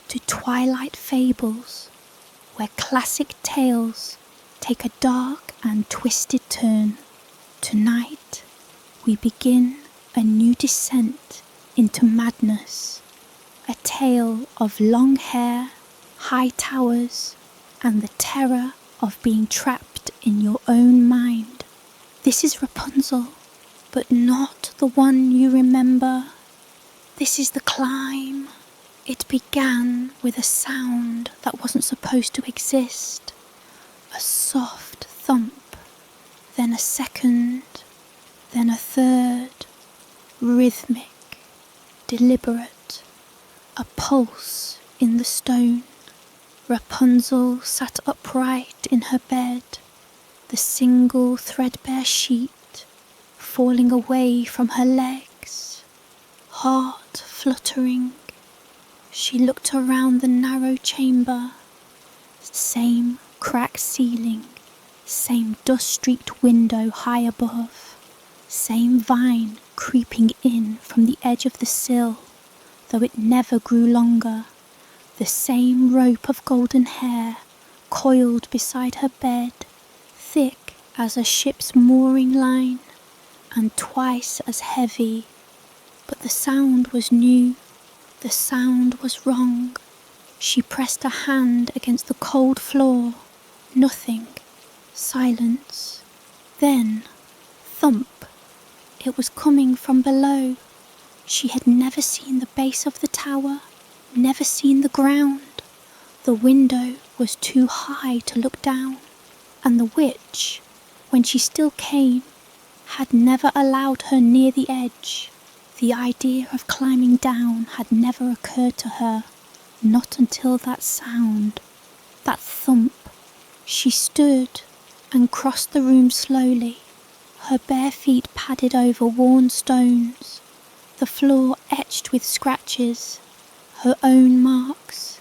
to Twilight Fables, where classic tales take a dark and twisted turn. Tonight, we begin a new descent into madness, a tale of long hair, high towers, and the terror of being trapped in your own mind. This is Rapunzel, but not the one you remember. This is the climb. It began with a sound that wasn't supposed to exist. A soft thump, then a second, then a third, rhythmic, deliberate, a pulse in the stone. Rapunzel sat upright in her bed, the single threadbare sheet falling away from her legs, heart fluttering. She looked around the narrow chamber. Same cracked ceiling, same dust-streaked window high above, same vine creeping in from the edge of the sill, though it never grew longer, the same rope of golden hair coiled beside her bed, thick as a ship's mooring line, and twice as heavy. But the sound was new. The sound was wrong. She pressed a hand against the cold floor. Nothing. Silence. Then, thump. It was coming from below. She had never seen the base of the tower, never seen the ground. The window was too high to look down, and the witch, when she still came, had never allowed her near the edge. The idea of climbing down had never occurred to her, not until that sound, that thump. She stood and crossed the room slowly, her bare feet padded over worn stones, the floor etched with scratches, her own marks,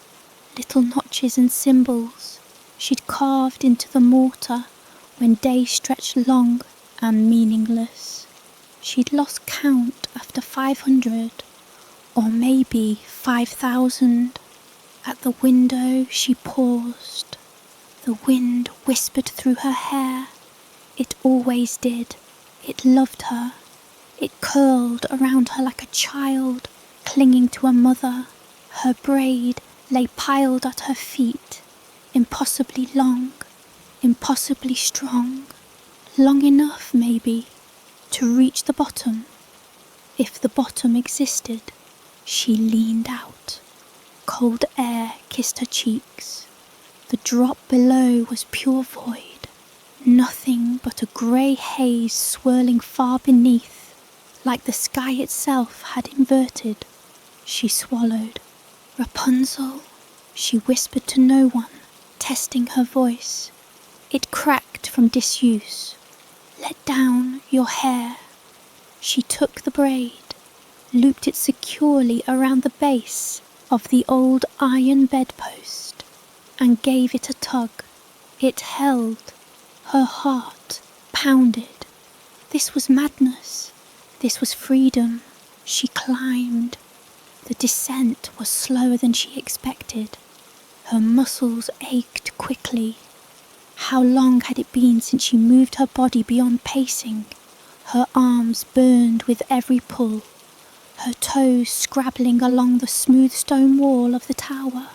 little notches and symbols she'd carved into the mortar when days stretched long and meaningless. She'd lost count after 500, or maybe 5,000. At the window she paused. The wind whispered through her hair. It always did. It loved her. It curled around her like a child clinging to a mother. Her braid lay piled at her feet, impossibly long, impossibly strong, long enough maybe to reach the bottom. If the bottom existed. She leaned out. Cold air kissed her cheeks. The drop below was pure void, nothing but a grey haze swirling far beneath, like the sky itself had inverted. She swallowed. Rapunzel, she whispered to no one, testing her voice. It cracked from disuse. Let down your hair. She took the braid, looped it securely around the base of the old iron bedpost, and gave it a tug. It held. Her heart pounded. This was madness. This was freedom. She climbed. The descent was slower than she expected. Her muscles ached quickly. How long had it been since she moved her body beyond pacing? Her arms burned with every pull, her toes scrabbling along the smooth stone wall of the tower.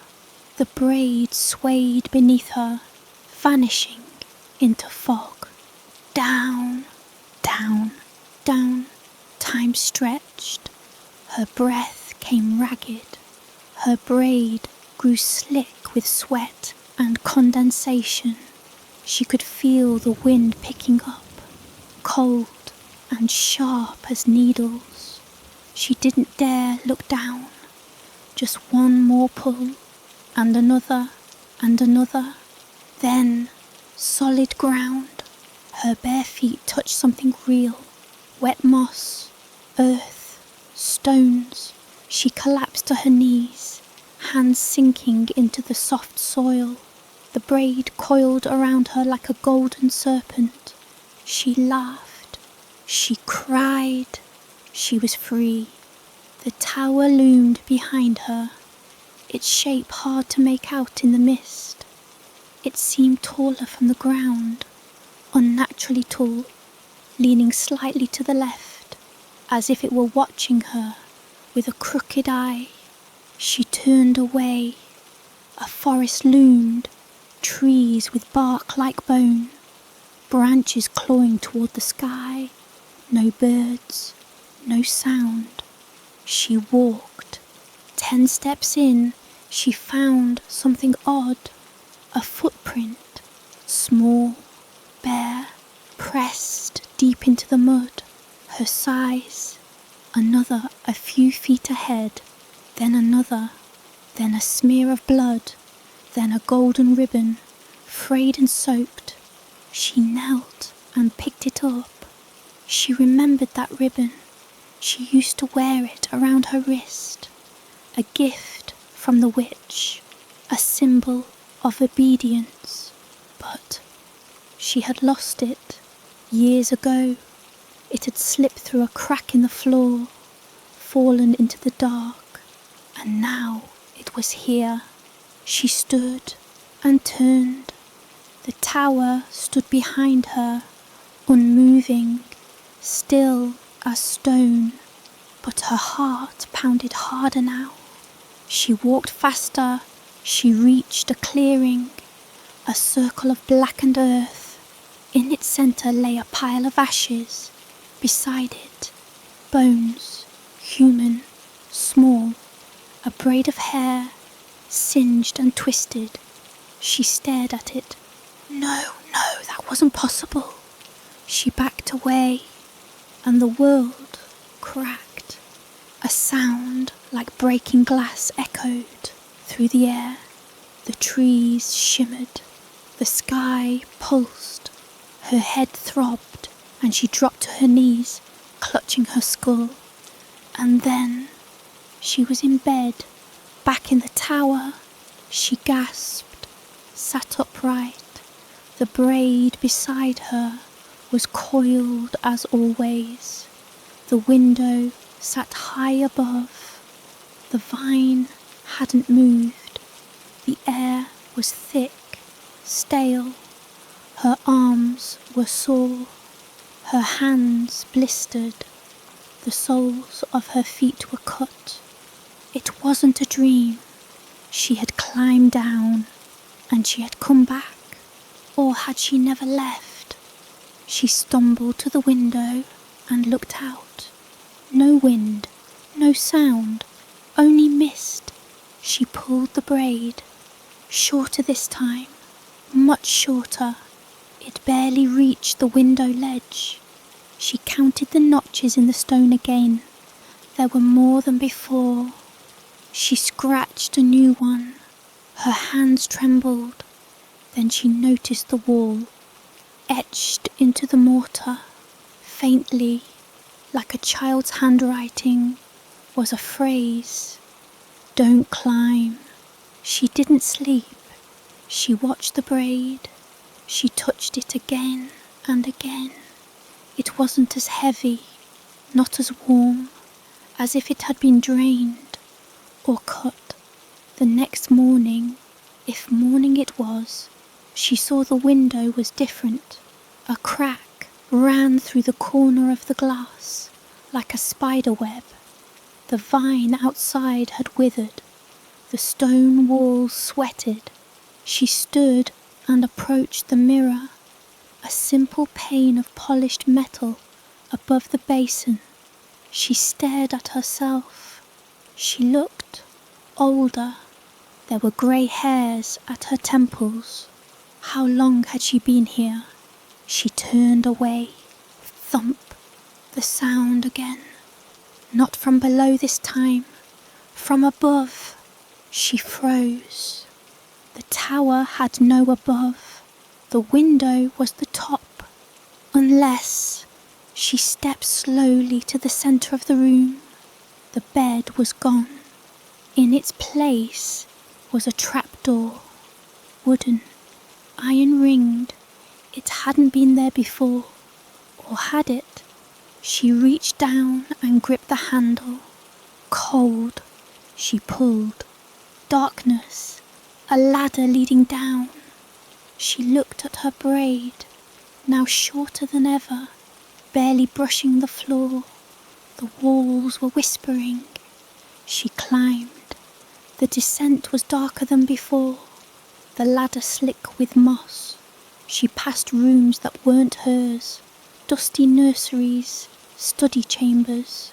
The braid swayed beneath her, vanishing into fog. Down, down, down. Time stretched. Her breath came ragged. Her braid grew slick with sweat and condensation. She could feel the wind picking up, cold and sharp as needles. She didn't dare look down. Just one more pull, and another, and another. Then, solid ground. Her bare feet touched something real. Wet moss, earth, stones. She collapsed to her knees, hands sinking into the soft soil. The braid coiled around her like a golden serpent. She laughed. She cried. She was free. The tower loomed behind her. its shape hard to make out in the mist. It seemed taller from the ground, unnaturally tall, leaning slightly to the left, as if it were watching her with a crooked eye. She turned away. A forest loomed, trees with bark like bone, branches clawing toward the sky. No birds, no sound. She walked. 10 steps in, she found something odd. A footprint, small, bare, pressed deep into the mud. Her size. Another a few feet ahead, then another, then a smear of blood, then a golden ribbon, frayed and soaked. She knelt and picked it up. She remembered that ribbon. She used to wear it around her wrist. A gift from the witch, a symbol of obedience. But she had lost it years ago. It had slipped through a crack in the floor, fallen into the dark, and now it was here. She stood and turned. The tower stood behind her, unmoving, still as stone, but her heart pounded harder now. She walked faster. She reached a clearing, a circle of blackened earth. In its centre lay a pile of ashes. Beside it, bones, human, small, a braid of hair, singed and twisted. She stared at it. No, that wasn't possible. She backed away, and the world cracked. A sound like breaking glass echoed through the air. The trees shimmered. The sky pulsed. Her head throbbed, and she dropped to her knees, clutching her skull. And then she was in bed, back in the tower. She gasped, sat upright. The braid beside her was coiled as always. The window sat high above. The vine hadn't moved. The air was thick, stale. Her arms were sore. Her hands blistered. The soles of her feet were cut. It wasn't a dream. She had climbed down, and she had come back. Or had she never left? She stumbled to the window and looked out. No wind, no sound, only mist. She pulled the braid. Shorter this time, much shorter. It barely reached the window ledge. She counted the notches in the stone again. There were more than before. She scratched a new one. Her hands trembled. Then she noticed the wall, etched into the mortar, faintly, like a child's handwriting, was a phrase. Don't climb. She didn't sleep. She watched the braid. She touched it again and again. It wasn't as heavy, not as warm, as if it had been drained or cut. The next morning, if morning it was, she saw the window was different. A crack ran through the corner of the glass, like a spider web. The vine outside had withered. The stone walls sweated. She stood and approached the mirror, a simple pane of polished metal above the basin. She stared at herself. She looked older. There were grey hairs at her temples. How long had she been here? She turned away. Thump. The sound again. Not from below this time. From above. She froze. The tower had no above. The window was the top. Unless she stepped slowly to the centre of the room. The bed was gone. In its place was a trapdoor. Wooden. Iron ringed. It hadn't been there before. Or had it? She reached down and gripped the handle. Cold. She pulled. darkness, a ladder leading down. She looked at her braid, now shorter than ever, barely brushing the floor. The walls were whispering. She climbed. The descent was darker than before, the ladder slick with moss. She passed rooms that weren't hers, dusty nurseries, study chambers,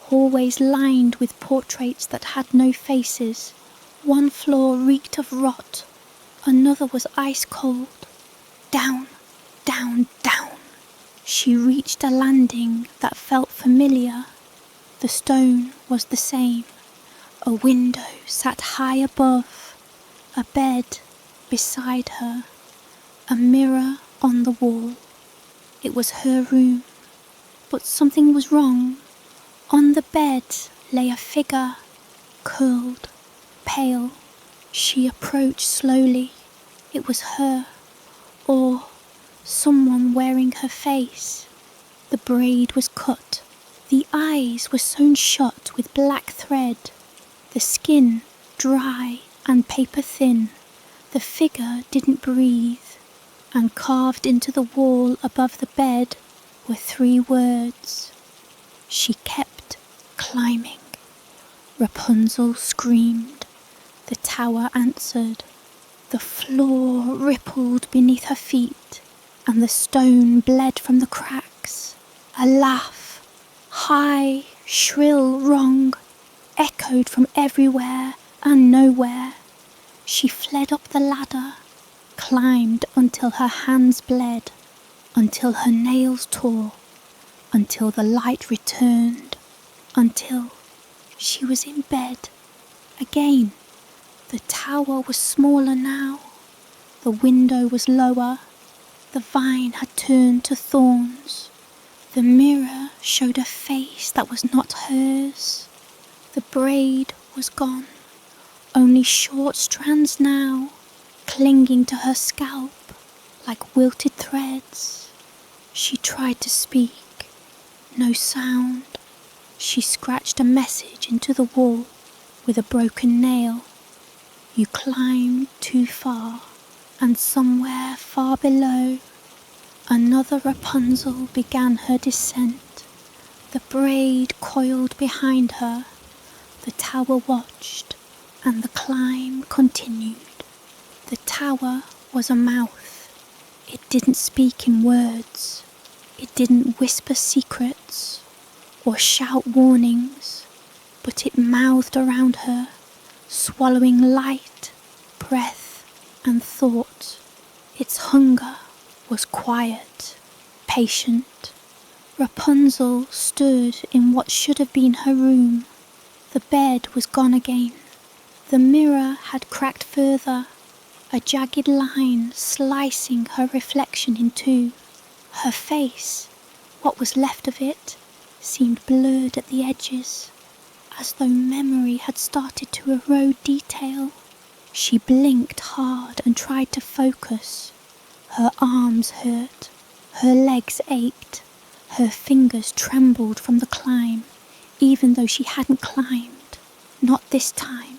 hallways lined with portraits that had no faces. One floor reeked of rot, another was ice cold. Down, down, down. She reached a landing that felt familiar. The stone was the same. A window sat high above, a bed beside her, a mirror on the wall. It was her room, but something was wrong. On the bed lay a figure, curled, pale. She approached slowly. It was her, or someone wearing her face. The braid was cut. The eyes were sewn shut with black thread. The skin dry and paper thin. The figure didn't breathe, and carved into the wall above the bed were 3 words. She kept climbing. Rapunzel screamed. The tower answered. The floor rippled beneath her feet, and the stone bled from the cracks. A laugh, high, shrill, wrong, echoed from everywhere and nowhere. She fled up the ladder, climbed until her hands bled, until her nails tore, until the light returned, until she was in bed again. The tower was smaller now. The window was lower. The vine had turned to thorns. The mirror showed a face that was not hers. The braid was gone. Only short strands now, clinging to her scalp like wilted threads. She tried to speak. No sound. She scratched a message into the wall with a broken nail. You climbed too far, and somewhere far below, another Rapunzel began her descent. The braid coiled behind her. The tower watched, and the climb continued. The tower was a mouth. It didn't speak in words. It didn't whisper secrets or shout warnings, but it mouthed around her, swallowing light, breath, and thought. Its hunger was quiet, patient. Rapunzel stood in what should have been her room. The bed was gone again. The mirror had cracked further, a jagged line slicing her reflection in 2. Her face, what was left of it, seemed blurred at the edges, as though memory had started to erode detail. She blinked hard and tried to focus. Her arms hurt, her legs ached, her fingers trembled from the climb, even though she hadn't climbed. Not this time,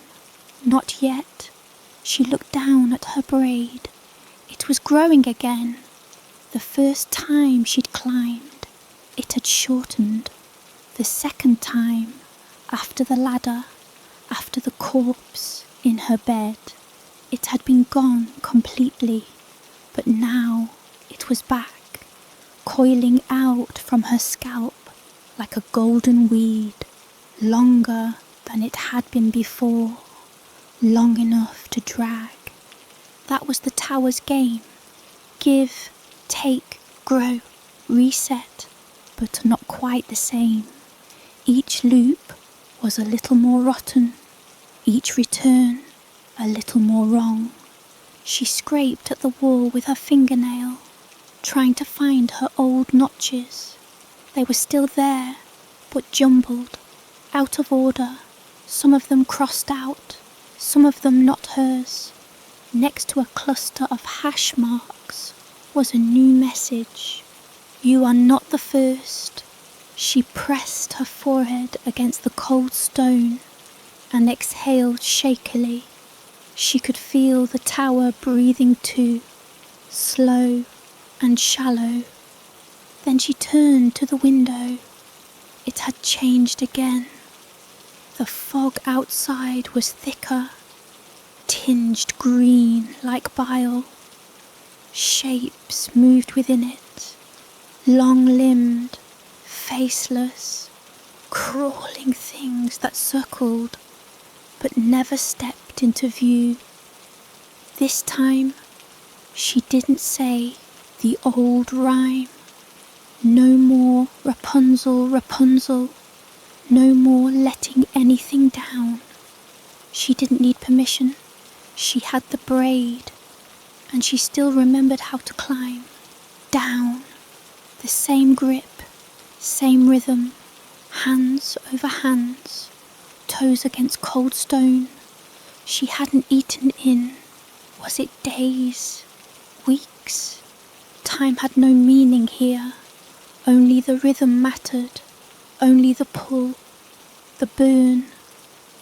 not yet. She looked down at her braid. It was growing again. The first time she'd climbed, it had shortened. The second time, after the ladder, after the corpse in her bed, it had been gone completely, but now it was back, coiling out from her scalp like a golden weed, longer than it had been before, long enough to drag. That was the tower's game. Give, take, grow, reset, but not quite the same. Each loop was a little more rotten, each return a little more wrong. She scraped at the wall with her fingernail, trying to find her old notches. They were still there, but jumbled, out of order, some of them crossed out, some of them not hers. Next to a cluster of hash marks was a new message. You are not the first. She pressed her forehead against the cold stone and exhaled shakily. She could feel the tower breathing too, slow and shallow. Then she turned to the window. It had changed again. The fog outside was thicker, tinged green like bile. Shapes moved within it, long-limbed, faceless, crawling things that circled, but never stepped into view. This time, she didn't say the old rhyme. No more Rapunzel, Rapunzel, no more letting anything down. She didn't need permission. She had the braid, and she still remembered how to climb. Down, the same grip, same rhythm, hands over hands, toes against cold stone. She hadn't eaten in, was it days, weeks? Time had no meaning here. Only the rhythm mattered, only the pull, the burn,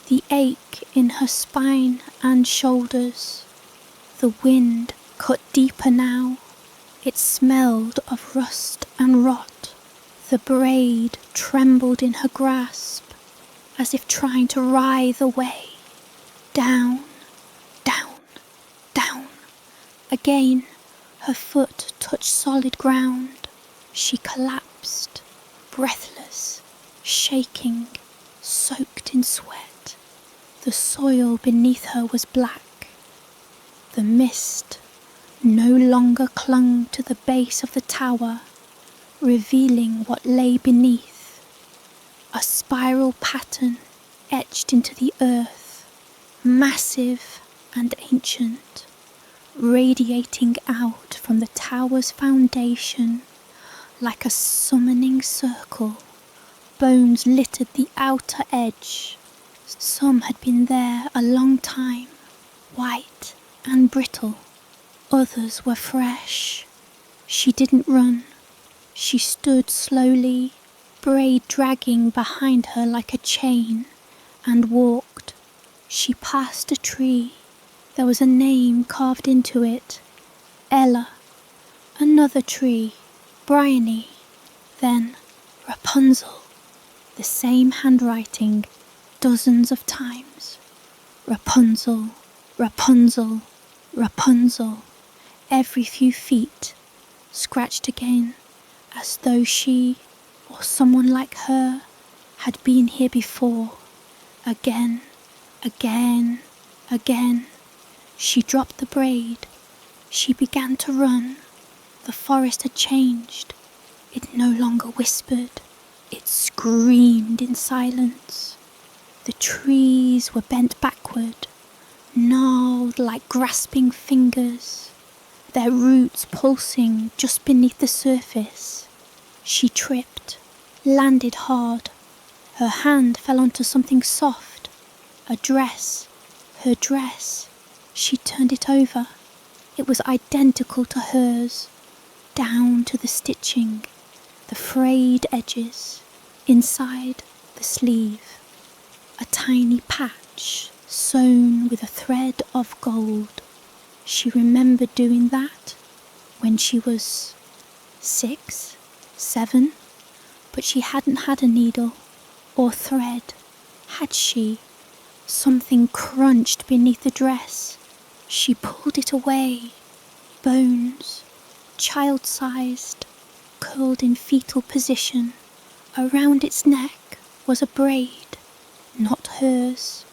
the ache in her spine and shoulders. The wind cut deeper now. It smelled of rust and rot. The braid trembled in her grasp, as if trying to writhe away. Down, down, down. Again, her foot touched solid ground. She collapsed, breathless, shaking, soaked in sweat. The soil beneath her was black. The mist no longer clung to the base of the tower, revealing what lay beneath. A spiral pattern etched into the earth, massive and ancient, radiating out from the tower's foundation like a summoning circle. Bones littered the outer edge. Some had been there a long time, white and brittle. Others were fresh. She didn't run. She stood slowly, braid dragging behind her like a chain, and walked. She passed a tree. There was a name carved into it. Ella. Another tree. Bryony. Then Rapunzel. The same handwriting, dozens of times. Rapunzel, Rapunzel, Rapunzel. Every few feet, scratched again, as though she, or someone like her, had been here before. Again, again, again. She dropped the braid. She began to run. The forest had changed. It no longer whispered. It screamed in silence. The trees were bent backward, gnarled like grasping fingers, their roots pulsing just beneath the surface. She tripped, landed hard. Her hand fell onto something soft. A dress. Her dress. She turned it over. It was identical to hers, down to the stitching, the frayed edges, inside the sleeve. A tiny patch sewn with a thread of gold. She remembered doing that when she was 6, 7, but she hadn't had a needle or thread, had she? Something crunched beneath the dress. She pulled it away. Bones, child-sized, curled in fetal position. Around its neck was a braid, not hers,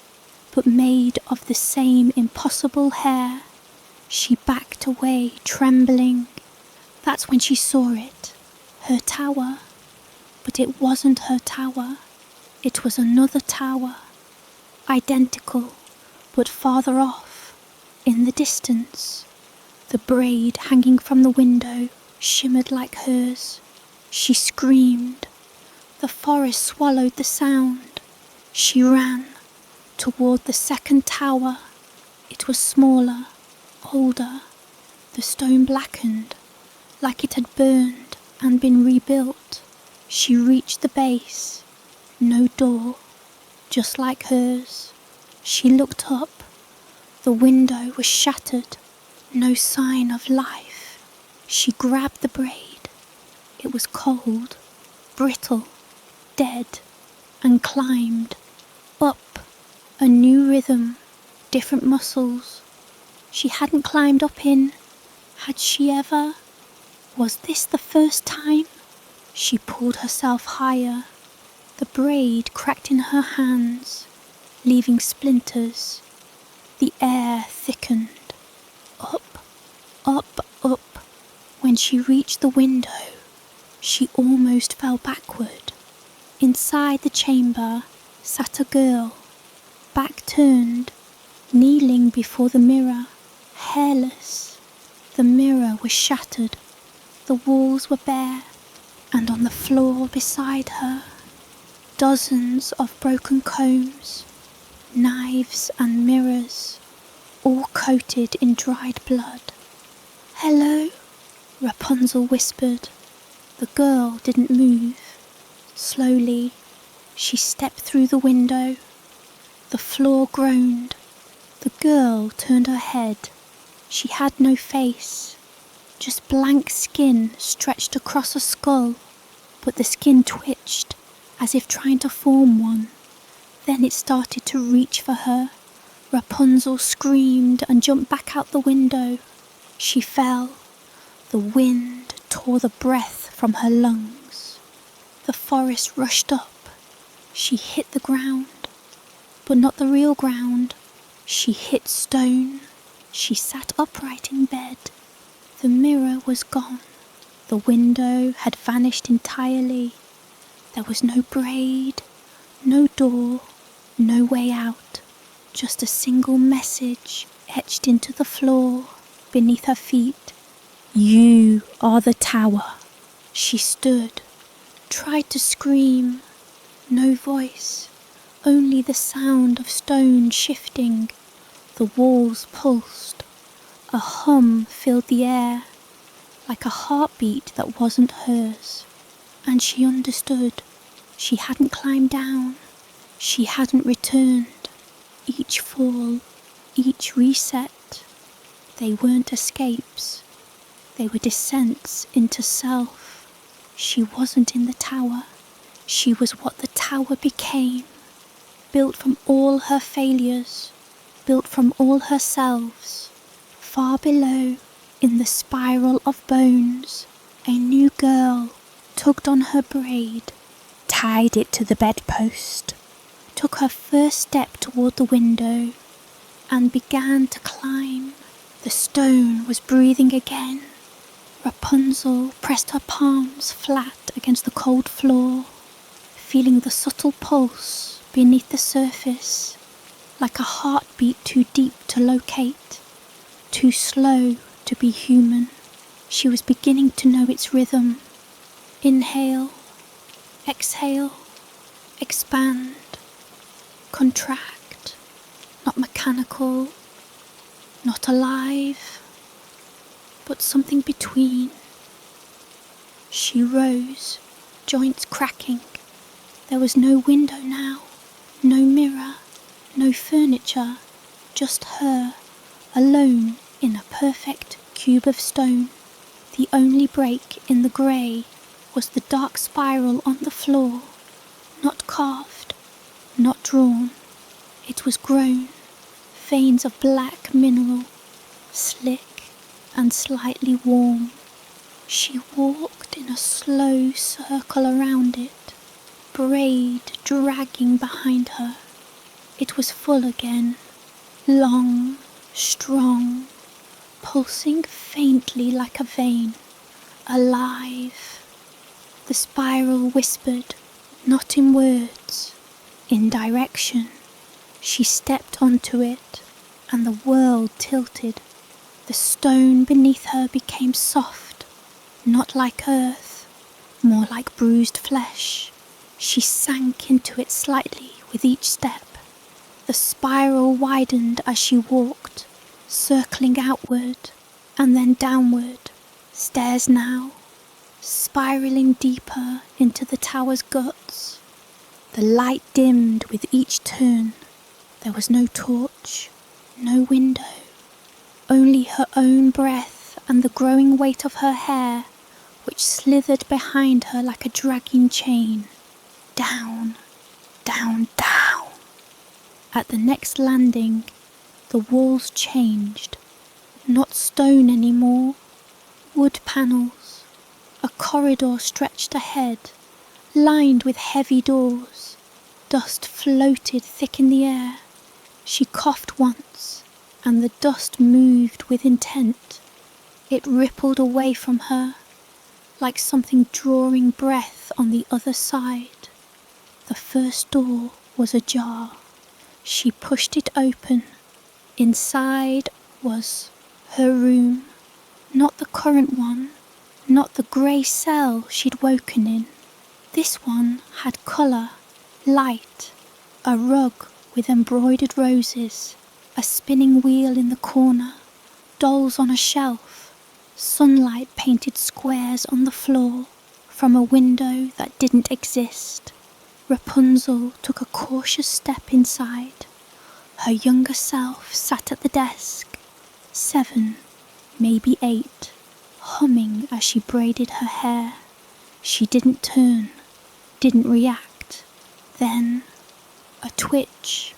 but made of the same impossible hair. She backed away, trembling. That's when she saw it, her tower. But it wasn't her tower. It was another tower, identical, but farther off, in the distance. The braid hanging from the window shimmered like hers. She screamed. The forest swallowed the sound. She ran toward the second tower. It was smaller, older. The stone blackened, like it had burned and been rebuilt. She reached the base. No door, just like hers. She looked up. The window was shattered, no sign of life. She grabbed the braid. It was cold, brittle, dead, and climbed up, a new rhythm, different muscles. She hadn't climbed up in. Had she ever? Was this the first time? She pulled herself higher. The braid cracked in her hands, leaving splinters. The air thickened. Up, up, up. When she reached the window, she almost fell backward. Inside the chamber sat a girl, back turned, kneeling before the mirror, hairless. The mirror was shattered. The walls were bare, and on the floor beside her, dozens of broken combs, knives and mirrors, all coated in dried blood. "Hello," Rapunzel whispered. The girl didn't move. Slowly, she stepped through the window. The floor groaned. The girl turned her head. She had no face, just blank skin stretched across a skull, but the skin twitched as if trying to form one. Then it started to reach for her. Rapunzel screamed and jumped back out the window. She fell. The wind tore the breath from her lungs. The forest rushed up. She hit the ground, but not the real ground. She hit stone. She sat upright in bed. The mirror was gone. The window had vanished entirely. There was no braid, no door, no way out. Just a single message etched into the floor beneath her feet. "You are the tower." She stood, tried to scream. No voice, only the sound of stone shifting. The walls pulsed. A hum filled the air, like a heartbeat that wasn't hers. And she understood. She hadn't climbed down. She hadn't returned. Each fall, each reset, they weren't escapes. They were descents into self. She wasn't in the tower. She was what the tower became, built from all her failures, built from all herselves. Far below, in the spiral of bones, a new girl tugged on her braid, tied it to the bedpost, took her first step toward the window, and began to climb. The stone was breathing again. Rapunzel pressed her palms flat against the cold floor, feeling the subtle pulse beneath the surface, like a heartbeat too deep to locate, too slow to be human. She was beginning to know its rhythm. Inhale, exhale, expand, contract, not mechanical, not alive, but something between. She rose, joints cracking. There was no window now, no mirror, no furniture, just her, alone in a perfect cube of stone. The only break in the grey was the dark spiral on the floor, not carved, not drawn. It was grown, veins of black mineral, slick and slightly warm. She walked in a slow circle around it, braid dragging behind her. It was full again, long, strong, pulsing faintly like a vein, alive. The spiral whispered, not in words, in direction. She stepped onto it, and the world tilted. The stone beneath her became soft, not like earth, more like bruised flesh. She sank into it slightly with each step. The spiral widened as she walked, circling outward and then downward, stairs now, spiraling deeper into the tower's guts. The light dimmed with each turn. There was no torch, No window, only her own breath and the growing weight of her hair, which slithered behind her like a dragging chain. Down, down, down. At the next landing, the walls changed. Not stone anymore, wood panels. A corridor stretched ahead, lined with heavy doors. Dust floated thick in the air. She coughed once, and the dust moved with intent. It rippled away from her, like something drawing breath on the other side. The first door was ajar. She pushed it open. Inside was her room. Not the current one, not the grey cell she'd woken in. This one had colour, light, a rug with embroidered roses, a spinning wheel in the corner, dolls on a shelf, sunlight painted squares on the floor from a window that didn't exist. Rapunzel took a cautious step inside. Her younger self sat at the desk, 7, maybe 8, humming as she braided her hair. She didn't turn, didn't react. Then, a twitch.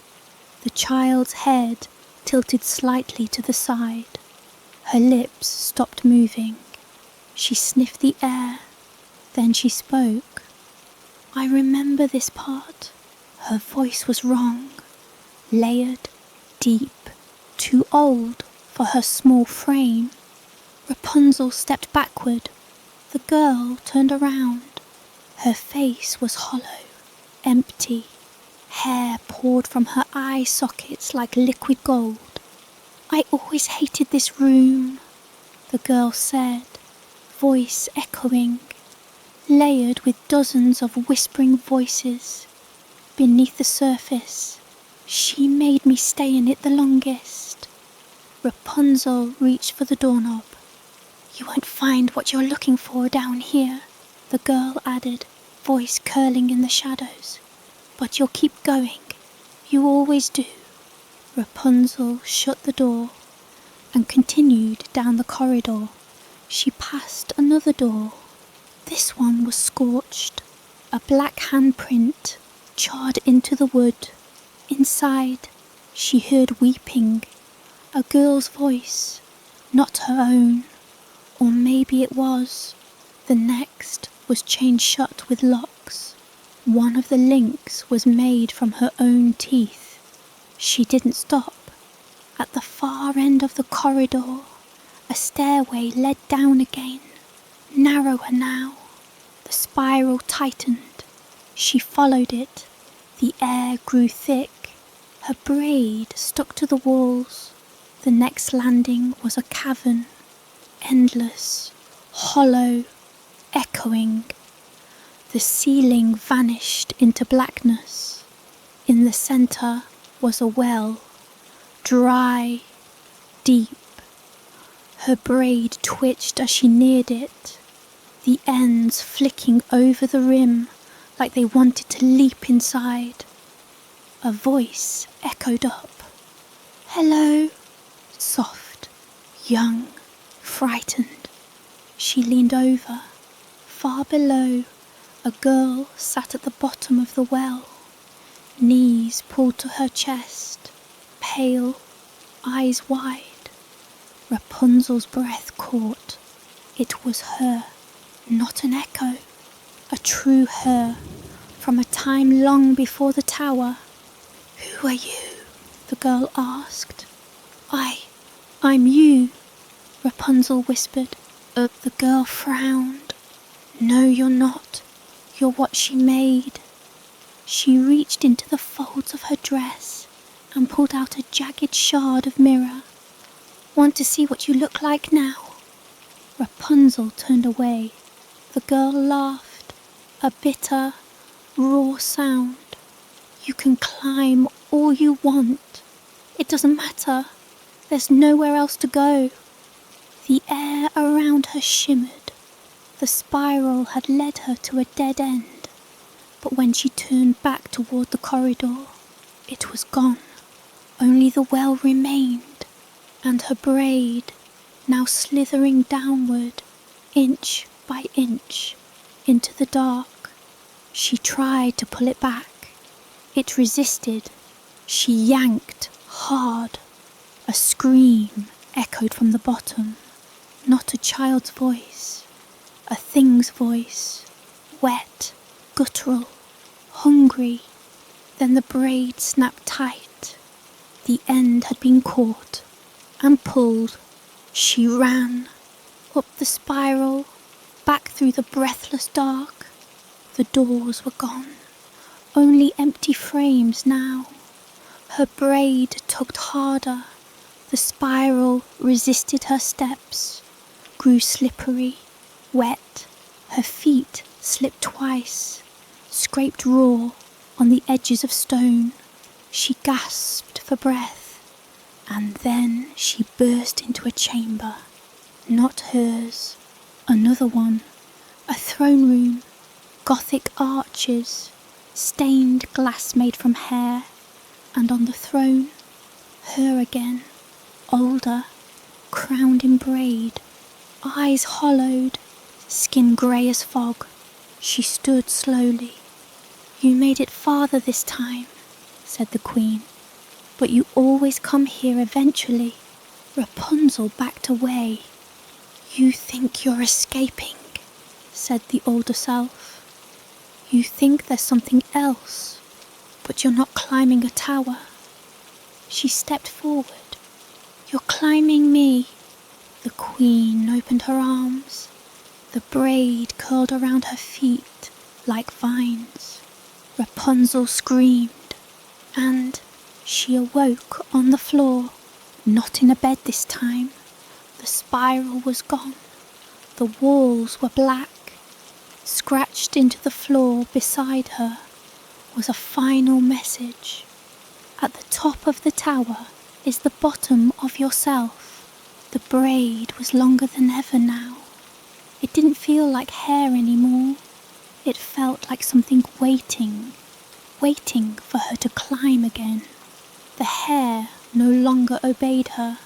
The child's head tilted slightly to the side. Her lips stopped moving. She sniffed the air. Then she spoke. I remember this part. Her voice was wrong. Layered, deep, too old for her small frame. Rapunzel stepped backward. The girl turned around. Her face was hollow, empty. Hair poured from her eye sockets like liquid gold. I always hated this room, the girl said, voice echoing, layered with dozens of whispering voices. Beneath the surface, she made me stay in it the longest. Rapunzel reached for the doorknob. You won't find what you're looking for down here, the girl added, voice curling in the shadows. But you'll keep going. You always do. Rapunzel shut the door and continued down the corridor. She passed another door. This one was scorched. A black handprint charred into the wood. Inside, she heard weeping. A girl's voice, not her own. Or maybe it was. The next was chained shut with locks. One of the links was made from her own teeth. She didn't stop. At the far end of the corridor, a stairway led down again, narrower now. The spiral tightened. She followed it. The air grew thick. Her braid stuck to the walls. The next landing was a cavern, endless, hollow, echoing. The ceiling vanished into blackness. In the centre was a well, dry, deep. Her braid twitched as she neared it, the ends flicking over the rim like they wanted to leap inside. A voice echoed up. Hello, soft, young, frightened. She leaned over. Far below, a girl sat at the bottom of the well, knees pulled to her chest, pale, eyes wide. Rapunzel's breath caught. It was her, not an echo, a true her, from a time long before the tower. Who are you? The girl asked. I'm you, Rapunzel whispered. The girl frowned. No, you're not. You're what she made. She reached into the folds of her dress and pulled out a jagged shard of mirror. Want to see what you look like now? Rapunzel turned away. The girl laughed, a bitter, raw sound. You can climb all you want. It doesn't matter. There's nowhere else to go. The air around her shimmered. The spiral had led her to a dead end, but when she turned back toward the corridor, it was gone. Only the well remained, and her braid, now slithering downward, inch by inch, into the dark. She tried to pull it back. It resisted. She yanked hard. A scream echoed from the bottom. Not a child's voice, a thing's voice, wet, guttural, hungry. Then the braid snapped tight. The end had been caught and pulled. She ran up the spiral, back through the breathless dark. The doors were gone, only empty frames now. Her braid tugged harder. The spiral resisted her steps, grew slippery, wet. Her feet slipped twice, scraped raw on the edges of stone. She gasped for breath, and then she burst into a chamber. Not hers, another one. A throne room, Gothic arches, stained glass made from hair, and on the throne, her again, older, crowned in braid, eyes hollowed, skin grey as fog. She stood slowly. "You made it farther this time," said the Queen, "but you always come here eventually." Rapunzel backed away. "You think you're escaping," said the older self. "You think there's something else, but you're not climbing a tower." She stepped forward. "You're climbing me." The Queen opened her arms. The braid curled around her feet like vines. Rapunzel screamed, and she awoke on the floor, not in a bed this time. The spiral was gone. The walls were black. Scratched into the floor beside her was a final message. "At the top of the tower is the bottom of yourself." The braid was longer than ever now. It didn't feel like hair anymore. It felt like something waiting for her to climb again. The hair no longer obeyed her.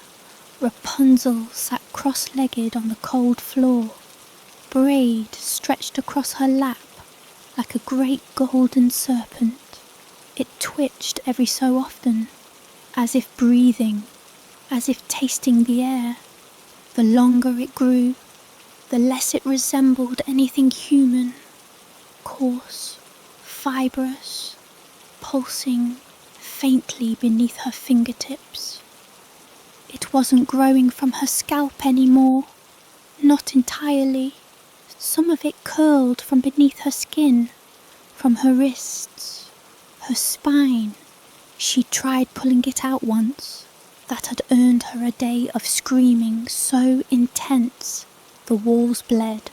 Rapunzel sat cross-legged on the cold floor. Braid stretched across her lap like a great golden serpent. It twitched every so often, as if breathing, as if tasting the air. The longer it grew, the less it resembled anything human. Coarse, fibrous, pulsing faintly beneath her fingertips. It wasn't growing from her scalp anymore, not entirely. Some of it curled from beneath her skin, from her wrists, her spine. She tried pulling it out once. That had earned her a day of screaming so intense the walls bled.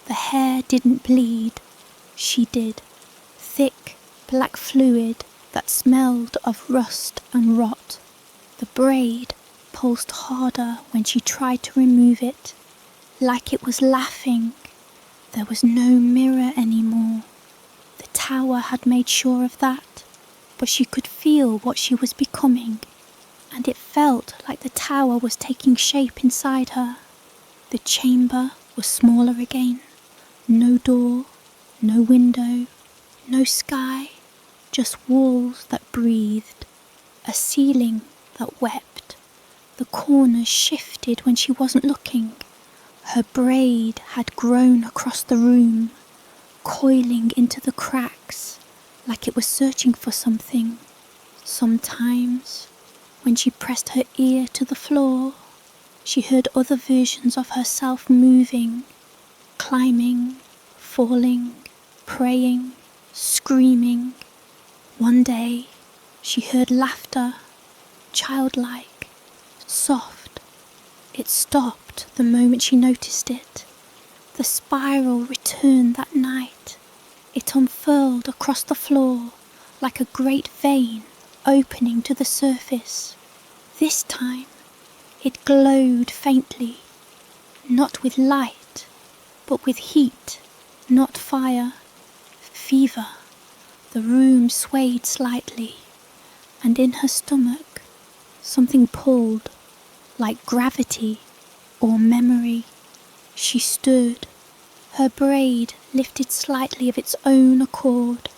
The hair didn't bleed. She did. Thick, black fluid that smelled of rust and rot. The braid pulsed harder when she tried to remove it, like it was laughing. There was no mirror anymore. The tower had made sure of that, but she could feel what she was becoming, and it felt like the tower was taking shape inside her. The chamber was smaller again. No door, no window, no sky, just walls that breathed, a ceiling that wept. The corners shifted when she wasn't looking. Her braid had grown across the room, coiling into the cracks like it was searching for something. Sometimes, when she pressed her ear to the floor, she heard other versions of herself moving, climbing, falling, praying, screaming. One day, she heard laughter, childlike, soft. It stopped the moment she noticed it. The spiral returned that night. It unfurled across the floor like a great vein opening to the surface. This time, it glowed faintly, not with light, but with heat, not fire, fever. The room swayed slightly, and in her stomach Something pulled, like gravity or memory. She stood, her braid lifted slightly of its own accord,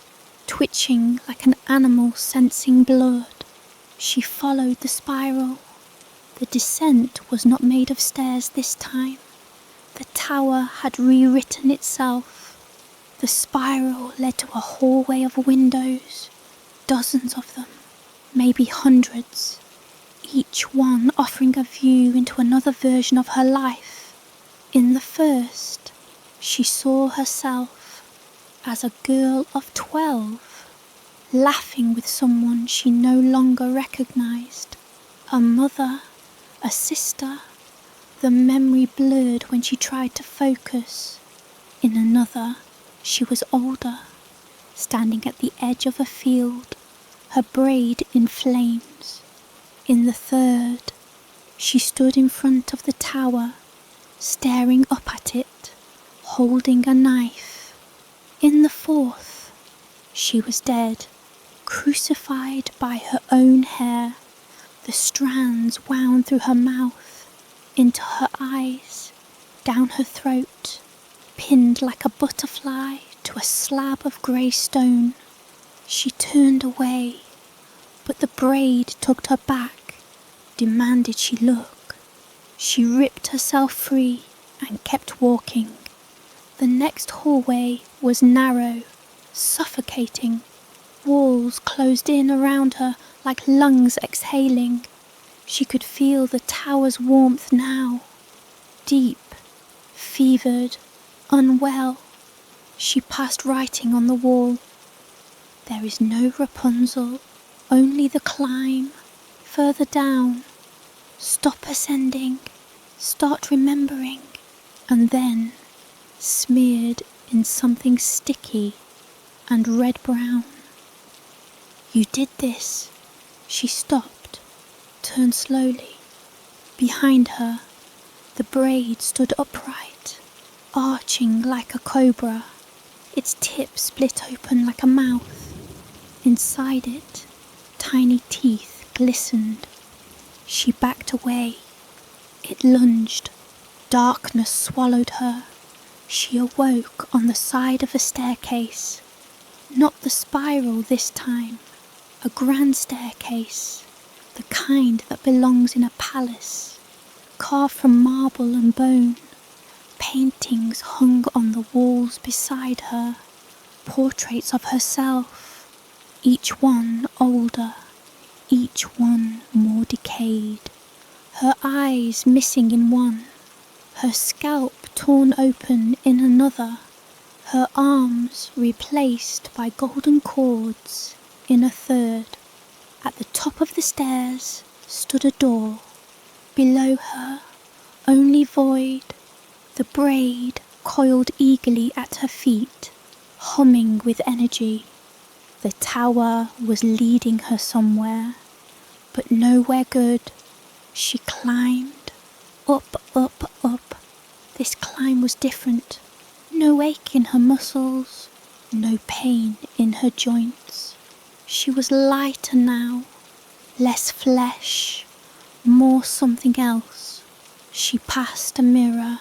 twitching like an animal sensing blood. She followed the spiral. The descent was not made of stairs this time. The tower had rewritten itself. The spiral led to a hallway of windows, dozens of them, maybe hundreds, each one offering a view into another version of her life. In the first, she saw herself as a girl of 12, laughing with someone she no longer recognized, a mother, a sister. The memory blurred when she tried to focus. In another, she was older, standing at the edge of a field, her braid in flames. In the third, she stood in front of the tower, staring up at it, holding a knife. In the fourth, she was dead, crucified by her own hair. The strands wound through her mouth, into her eyes, down her throat, pinned like a butterfly to a slab of grey stone. She turned away, but the braid tugged her back, demanded she look. She ripped herself free and kept walking. The next hallway was narrow, suffocating. Walls closed in around her like lungs exhaling. She could feel the tower's warmth now, deep, fevered, unwell. She passed writing on the wall. There is no Rapunzel, only the climb, further down. Stop ascending, start remembering, and then, smeared in something sticky and red-brown. You did this. She stopped, turned slowly. Behind her, the braid stood upright, arching like a cobra, its tip split open like a mouth. Inside it, tiny teeth glistened. She backed away. It lunged. Darkness swallowed her. She awoke on the side of a staircase. Not the spiral this time. A grand staircase, the kind that belongs in a palace, carved from marble and bone. Paintings hung on the walls beside her, portraits of herself, each one older, each one more decayed. Her eyes missing in one, her scalp torn open in another, her arms replaced by golden cords in a third. At the top of the stairs stood a door. Below her, only void, the braid coiled eagerly at her feet, humming with energy. The tower was leading her somewhere, but nowhere good. She climbed, up, up, up. This climb was different. No ache in her muscles, no pain in her joints. She was lighter now, less flesh, more something else. She passed a mirror,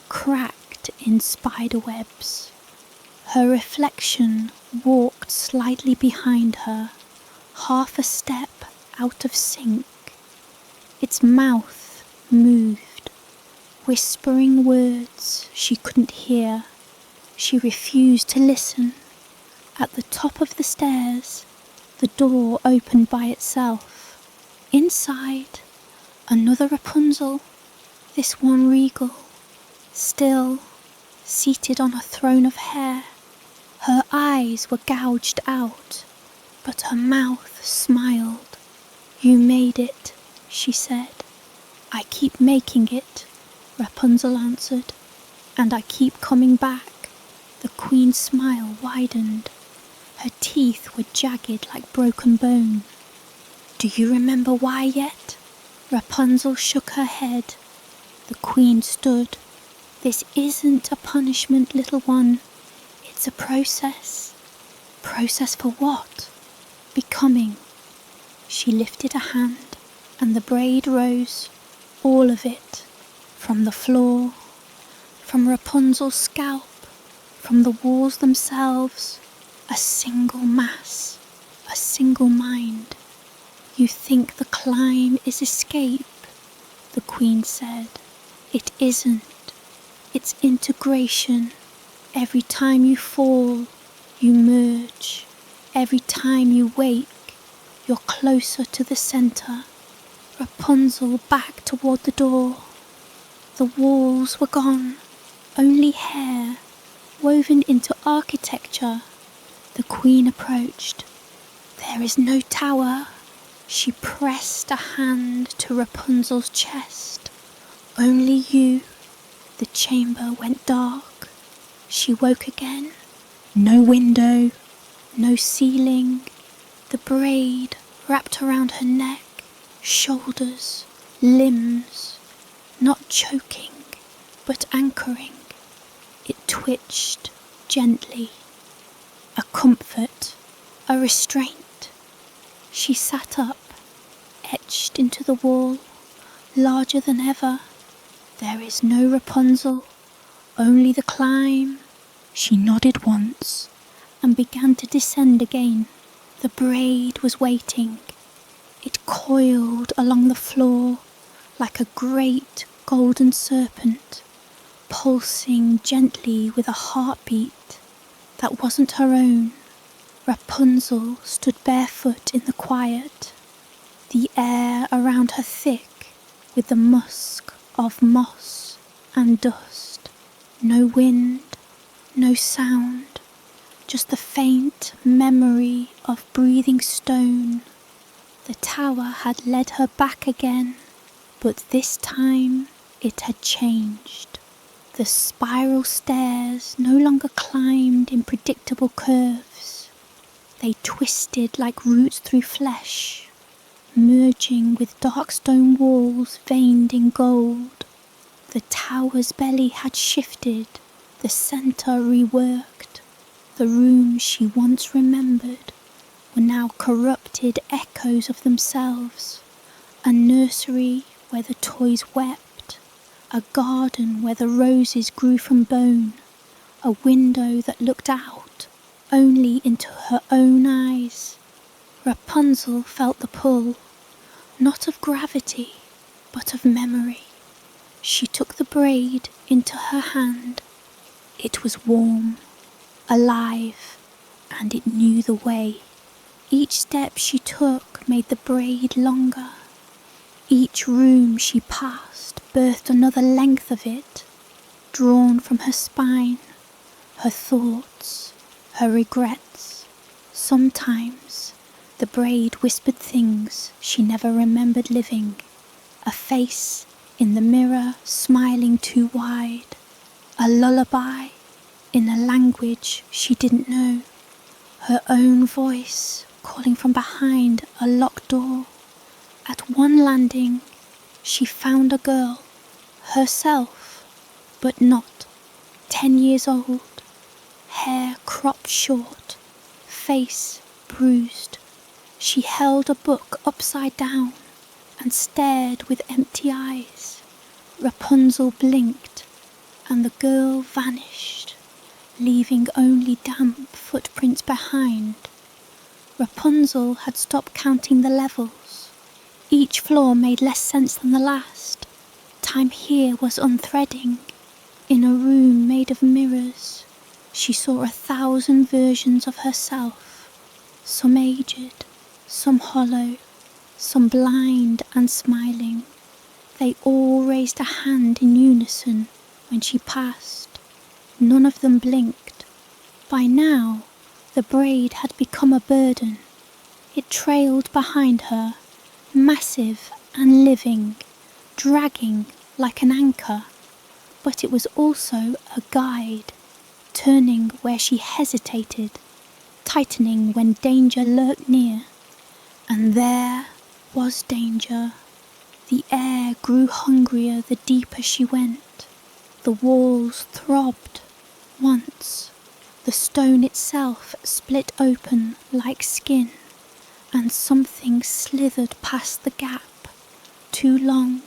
cracked in spider webs. Her reflection walked slightly behind her, half a step out of sync. Its mouth moved, whispering words she couldn't hear. She refused to listen. At the top of the stairs, the door opened by itself. Inside, another Rapunzel, this one regal, still, seated on a throne of hair. Her eyes were gouged out, but her mouth smiled. You made it, she said. I keep making it, Rapunzel answered, and I keep coming back. The queen's smile widened. Her teeth were jagged like broken bone. Do you remember why yet? Rapunzel shook her head. The queen stood. This isn't a punishment, little one. It's a process. Process for what? Becoming. She lifted a hand, and the braid rose, all of it, from the floor, from Rapunzel's scalp, from the walls themselves, a single mass, a single mind. You think the climb is escape, the Queen said. It isn't. It's integration. Every time you fall, you merge. Every time you wake, you're closer to the centre. Rapunzel back toward the door. The walls were gone, only hair, woven into architecture. The Queen approached. There is no tower. She pressed a hand to Rapunzel's chest. Only you. The chamber went dark. She woke again. No window, no ceiling. The braid wrapped around her neck, shoulders, limbs, not choking, but anchoring. It twitched gently. A comfort, a restraint. She sat up, etched into the wall, larger than ever. There is no Rapunzel, only the climb. She nodded once and began to descend again. The braid was waiting. It coiled along the floor like a great golden serpent, pulsing gently with a heartbeat that wasn't her own. Rapunzel stood barefoot in the quiet, the air around her thick with the musk of moss and dust. No wind, no sound, just the faint memory of breathing stone. The tower had led her back again, but this time it had changed. The spiral stairs no longer climbed in predictable curves. They twisted like roots through flesh, merging with dark stone walls veined in gold. The tower's belly had shifted, the centre reworked. The rooms she once remembered were now corrupted echoes of themselves. A nursery where the toys wept, a garden where the roses grew from bone, a window that looked out only into her own eyes. Rapunzel felt the pull, not of gravity, but of memory. She took the braid into her hand. It was warm, alive, and it knew the way. Each step she took made the braid longer. Each room she passed birthed another length of it, drawn from her spine, her thoughts, her regrets. Sometimes the braid whispered things she never remembered living. A face in the mirror smiling too wide. A lullaby in a language she didn't know. Her own voice calling from behind a locked door. At one landing, she found a girl, herself, but not. 10 years old, hair cropped short, face bruised. She held a book upside down and stared with empty eyes. Rapunzel blinked, and the girl vanished, leaving only damp footprints behind. Rapunzel had stopped counting the levels. Each floor made less sense than the last. Time here was unthreading. In a room made of mirrors, she saw 1,000 versions of herself, some aged, some hollow, some blind and smiling. They all raised a hand in unison when she passed. None of them blinked. By now, the braid had become a burden. It trailed behind her, massive and living, dragging like an anchor. But it was also a guide, turning where she hesitated, tightening when danger lurked near. And there was danger. The air grew hungrier the deeper she went. The walls throbbed. Once, the stone itself split open like skin, and something slithered past the gap, too long,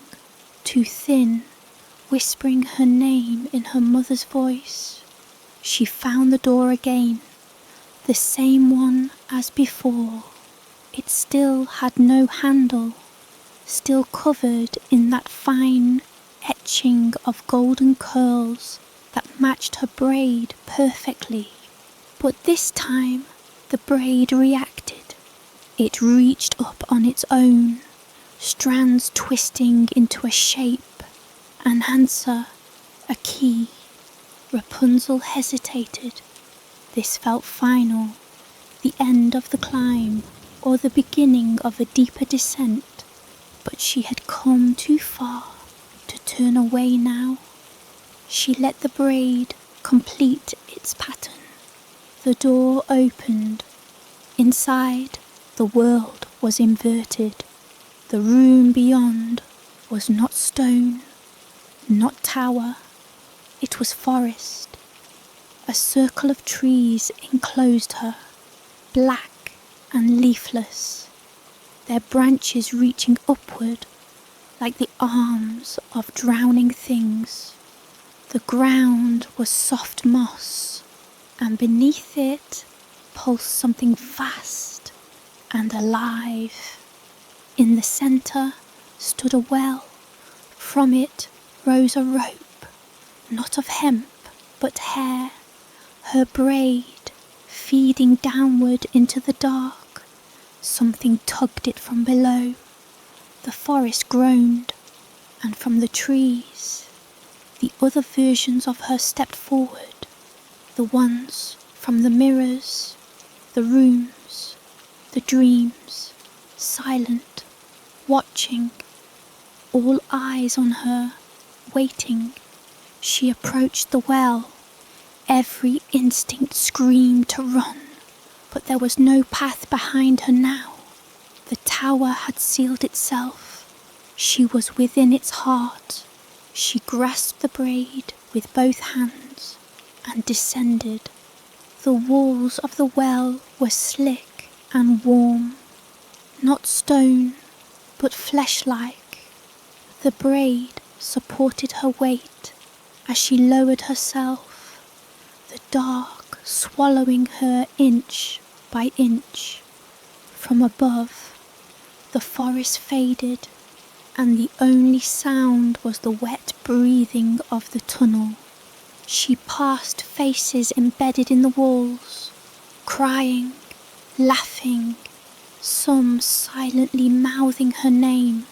too thin, whispering her name in her mother's voice. She found the door again, the same one as before. It still had no handle, still covered in that fine etching of golden curls that matched her braid perfectly. But this time the braid reacted. It reached up on its own, strands twisting into a shape, an answer, a key. Rapunzel hesitated. This felt final, the end of the climb, or the beginning of a deeper descent. But she had come too far to turn away now. She let the braid complete its pattern. The door opened. Inside, the world was inverted. The room beyond was not stone, not tower. It was forest. A circle of trees enclosed her, black and leafless, their branches reaching upward like the arms of drowning things. The ground was soft moss, and beneath it pulsed something vast and alive. In the centre stood a well. From it rose a rope, not of hemp but hair, her braid feeding downward into the dark. Something tugged it from below. The forest groaned, and from the trees the other versions of her stepped forward, the ones from the mirrors, the rooms, the dreams, silent, watching, all eyes on her, waiting. She approached the well. Every instinct screamed to run, but there was no path behind her now. The tower had sealed itself. She was within its heart. She grasped the braid with both hands and descended. The walls of the well were slick and warm, not stone, but flesh-like. The braid supported her weight as she lowered herself, the dark swallowing her inch by inch. From above, the forest faded, and the only sound was the wet breathing of the tunnel. She passed faces embedded in the walls, crying, laughing, some silently mouthing her name.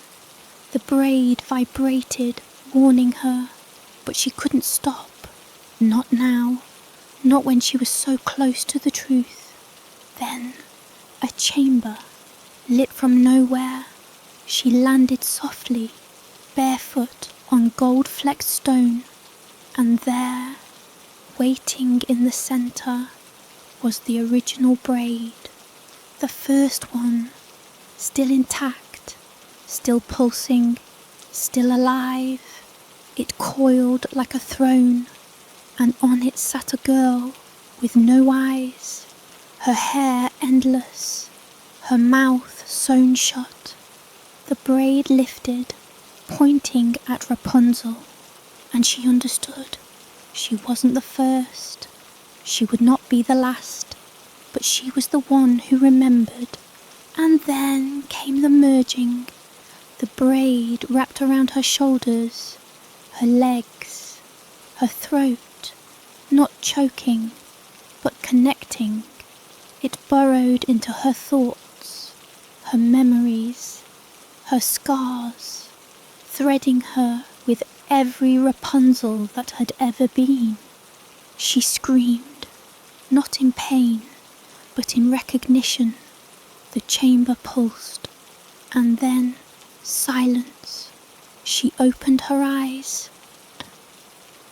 The braid vibrated, warning her, but she couldn't stop. Not now, not when she was so close to the truth. Then, a chamber, lit from nowhere. She landed softly, barefoot on gold-flecked stone, and there, waiting in the centre, was the original braid. The first one, still intact, still pulsing, still alive. It coiled like a throne, and on it sat a girl with no eyes, her hair endless, her mouth sewn shut. The braid lifted, pointing at Rapunzel, and she understood. She wasn't the first, she would not be the last, but she was the one who remembered. And then came the merging. The braid wrapped around her shoulders, her legs, her throat, not choking, but connecting. It burrowed into her thoughts, her memories, her scars, threading her with every Rapunzel that had ever been. She screamed, not in pain, but in recognition. The chamber pulsed, and then silence. She opened her eyes.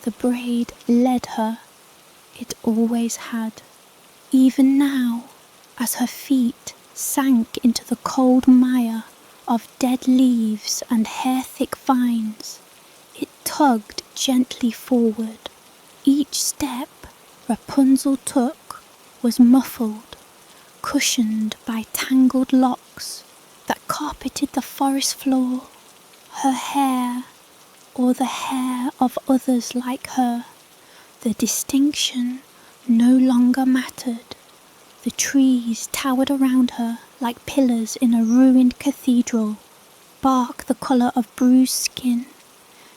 The braid led her. It always had. Even now, as her feet sank into the cold mire of dead leaves and hair-thick vines, it tugged gently forward. Each step Rapunzel took was muffled, cushioned by tangled locks that carpeted the forest floor. her hair, or the hair of others like her. The distinction no longer mattered. The trees towered around her like pillars in a ruined cathedral, bark the colour of bruised skin,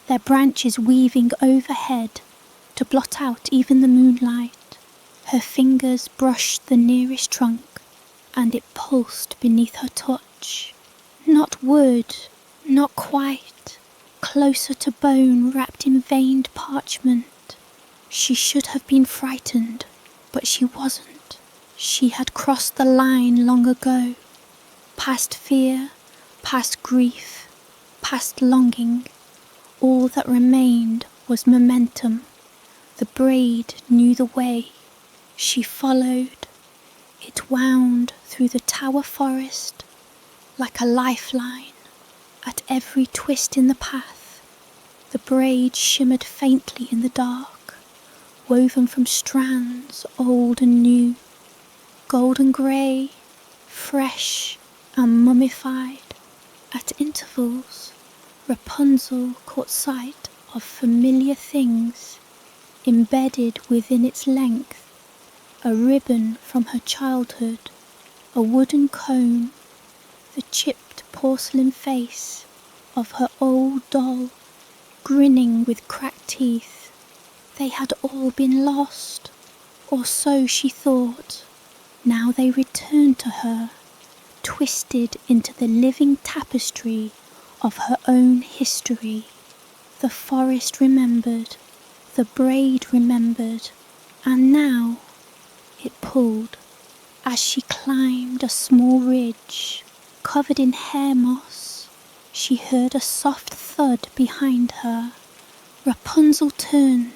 their branches weaving overhead to blot out even the moonlight. Her fingers brushed the nearest trunk, and it pulsed beneath her touch. Not wood, not quite, closer to bone wrapped in veined parchment. She should have been frightened, but she wasn't. She had crossed the line long ago, past fear, past grief, past longing. All that remained was momentum. The braid knew the way. She followed. It wound through the tower forest like a lifeline. At every twist in the path, the braid shimmered faintly in the dark, woven from strands old and new, golden grey, fresh and mummified. At intervals, Rapunzel caught sight of familiar things embedded within its length, a ribbon from her childhood, a wooden comb, the chipped porcelain face of her old doll, grinning with cracked teeth. They had all been lost, or so she thought. Now they returned to her, twisted into the living tapestry of her own history. The forest remembered, the braid remembered, and now it pulled. As she climbed a small ridge covered in hair moss, she heard a soft thud behind her. Rapunzel turned.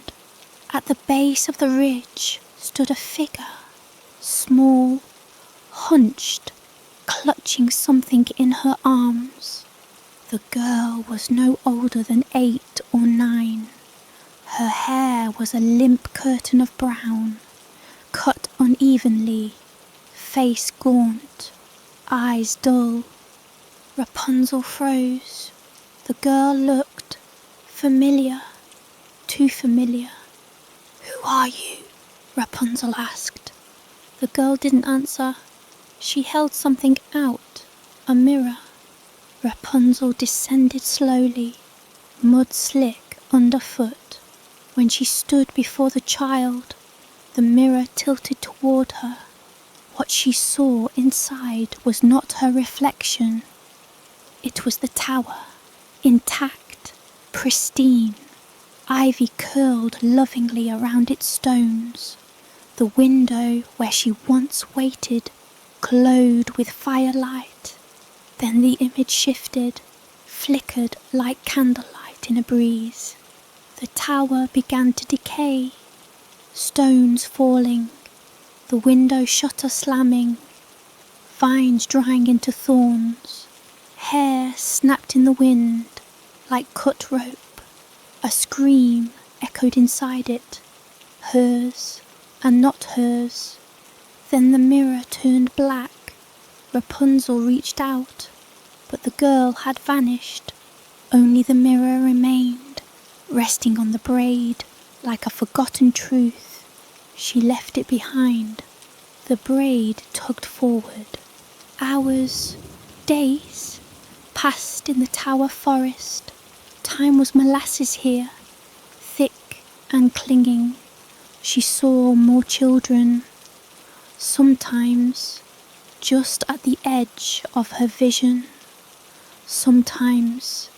At the base of the ridge stood a figure, small, hunched, clutching something in her arms. The girl was no older than 8 or 9. Her hair was a limp curtain of brown, cut unevenly, face gaunt, eyes dull. Rapunzel froze. The girl looked familiar, too familiar. "Who are you?" Rapunzel asked. The girl didn't answer. She held something out, a mirror. Rapunzel descended slowly, mud slick underfoot. When she stood before the child, the mirror tilted toward her. What she saw inside was not her reflection. It was the tower, intact, pristine. Ivy curled lovingly around its stones. The window where she once waited glowed with firelight. Then the image shifted, flickered like candlelight in a breeze. The tower began to decay, stones falling, the window shutter slamming, vines drying into thorns, hair snapped in the wind like cut rope. A scream echoed inside it, hers and not hers. Then the mirror turned black. Rapunzel reached out, but the girl had vanished. Only the mirror remained, resting on the braid like a forgotten truth. She left it behind. The braid tugged forward. Hours, days, passed in the tower forest. Time was molasses here, thick and clinging. She saw more children, sometimes just at the edge of her vision, sometimes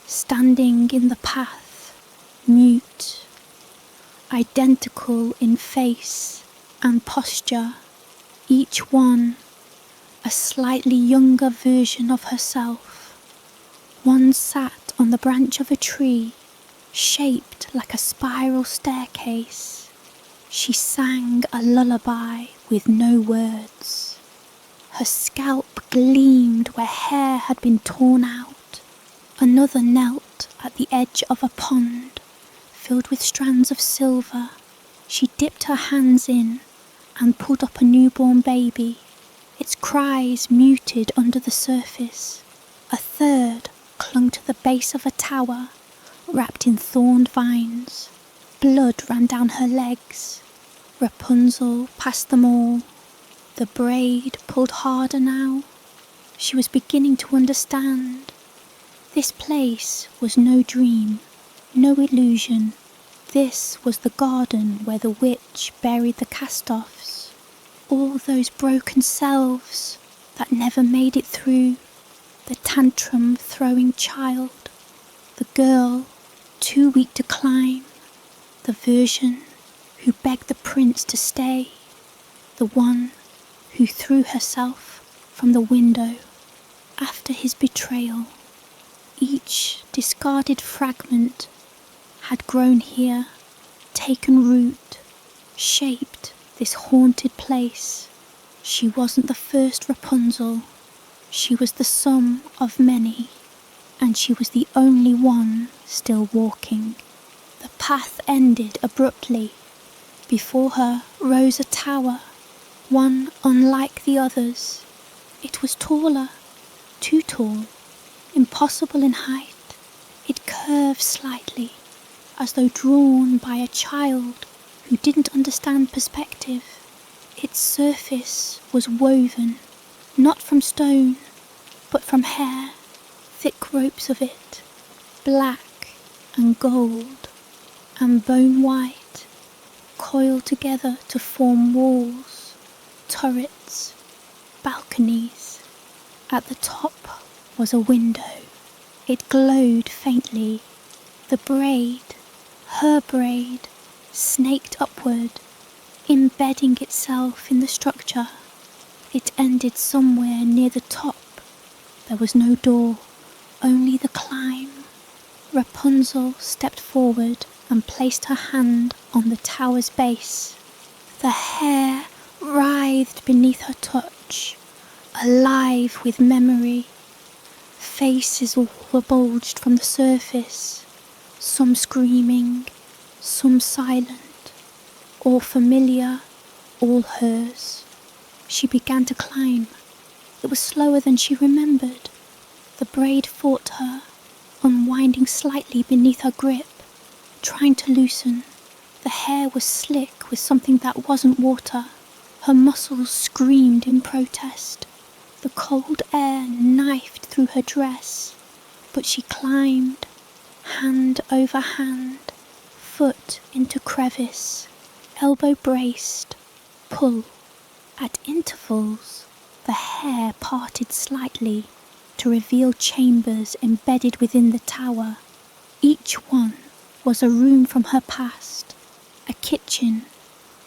standing in the path, mute, identical in face and posture, each one a slightly younger version of herself. One sat on the branch of a tree, shaped like a spiral staircase. She sang a lullaby with no words. Her scalp gleamed where hair had been torn out. Another knelt at the edge of a pond, filled with strands of silver. She dipped her hands in and pulled up a newborn baby, its cries muted under the surface. A third clung to the base of a tower, wrapped in thorned vines. Blood ran down her legs. Rapunzel passed them all. The braid pulled harder now. She was beginning to understand. This place was no dream, no illusion. This was the garden where the witch buried the cast-offs. All those broken selves that never made it through. The tantrum-throwing child. The girl too weak to climb. The virgin who begged the prince to stay. The one who threw herself from the window after his betrayal. Each discarded fragment had grown here, taken root, shaped this haunted place. She wasn't the first Rapunzel. She was the sum of many, and she was the only one still walking. The path ended abruptly. Before her rose a tower, one unlike the others. It was taller, too tall, impossible in height. It curved slightly, as though drawn by a child who didn't understand perspective. Its surface was woven, not from stone, but from hair, thick ropes of it, black and gold and bone white, coiled together to form walls, turrets, balconies. At the top was a window. It glowed faintly. The braid, her braid, snaked upward, embedding itself in the structure. It ended somewhere near the top. There was no door, only the climb. Rapunzel stepped forward and placed her hand on the tower's base. The hair writhed beneath her touch, alive with memory. Faces were bulged from the surface, some screaming, some silent, all familiar, all hers. She began to climb. It was slower than she remembered. The braid fought her, unwinding slightly beneath her grip, trying to loosen. The hair was slick with something that wasn't water. Her muscles screamed in protest. The cold air knifed through her dress, but she climbed, hand over hand, foot into crevice, elbow braced, pull. At intervals, the hair parted slightly to reveal chambers embedded within the tower. Each one was a room from her past, a kitchen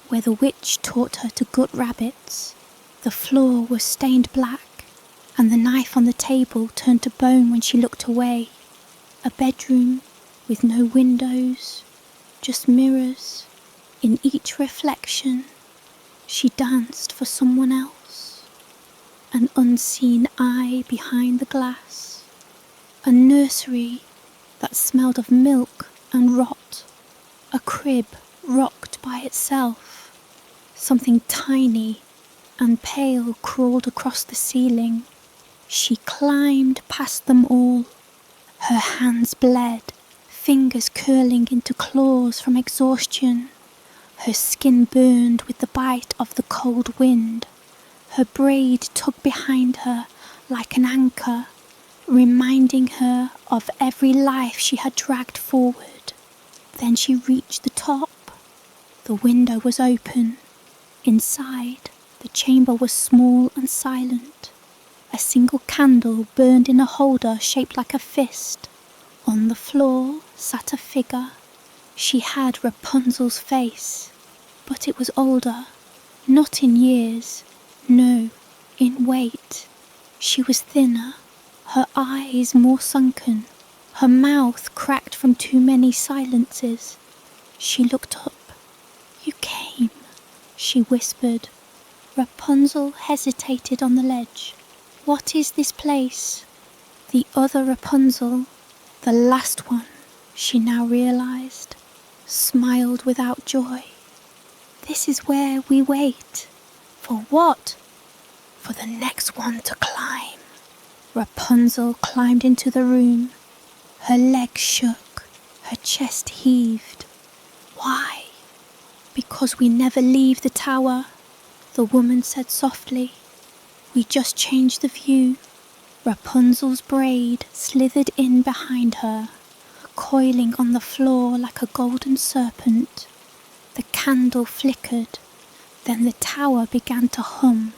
where the witch taught her to gut rabbits. The floor was stained black, and the knife on the table turned to bone when she looked away. A bedroom with no windows, just mirrors. In each reflection, she danced for someone else. An unseen eye behind the glass. A nursery that smelled of milk and rot. A crib rocked by itself. Something tiny and pale crawled across the ceiling. She climbed past them all. Her hands bled, fingers curling into claws from exhaustion. Her skin burned with the bite of the cold wind. Her braid tugged behind her like an anchor, reminding her of every life she had dragged forward. Then she reached the top. The window was open. Inside, the chamber was small and silent. A single candle burned in a holder shaped like a fist. On the floor sat a figure. She had Rapunzel's face, but it was older, not in years, no, in weight. She was thinner, her eyes more sunken, her mouth cracked from too many silences. She looked up. "You came," she whispered. Rapunzel hesitated on the ledge. "What is this place?" The other Rapunzel, the last one, she now realized, smiled without joy. "This is where we wait." "For what?" "For the next one to climb." Rapunzel climbed into the room. Her legs shook, her chest heaved. Why? Because we never leave the tower, the woman said softly. We just change the view. Rapunzel's braid slithered in behind her, coiling on the floor like a golden serpent. The candle flickered, then the tower began to hum.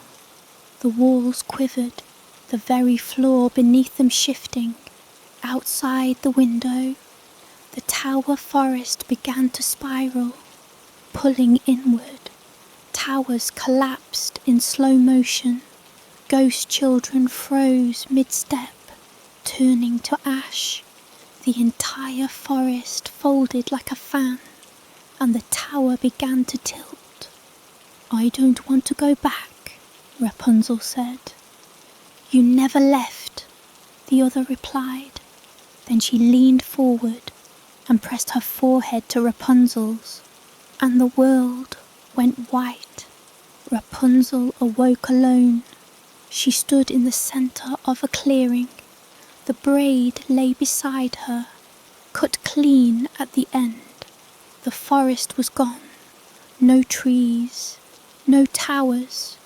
The walls quivered, the very floor beneath them shifting. Outside the window, the tower forest began to spiral, pulling inward. Towers collapsed in slow motion. Ghost children froze mid-step, turning to ash. The entire forest folded like a fan, and the tower began to tilt. I don't want to go back, Rapunzel said. You never left, the other replied. Then she leaned forward and pressed her forehead to Rapunzel's, and the world went white. Rapunzel awoke alone. She stood in the centre of a clearing. The braid lay beside her, cut clean at the end. The forest was gone. No trees, no towers,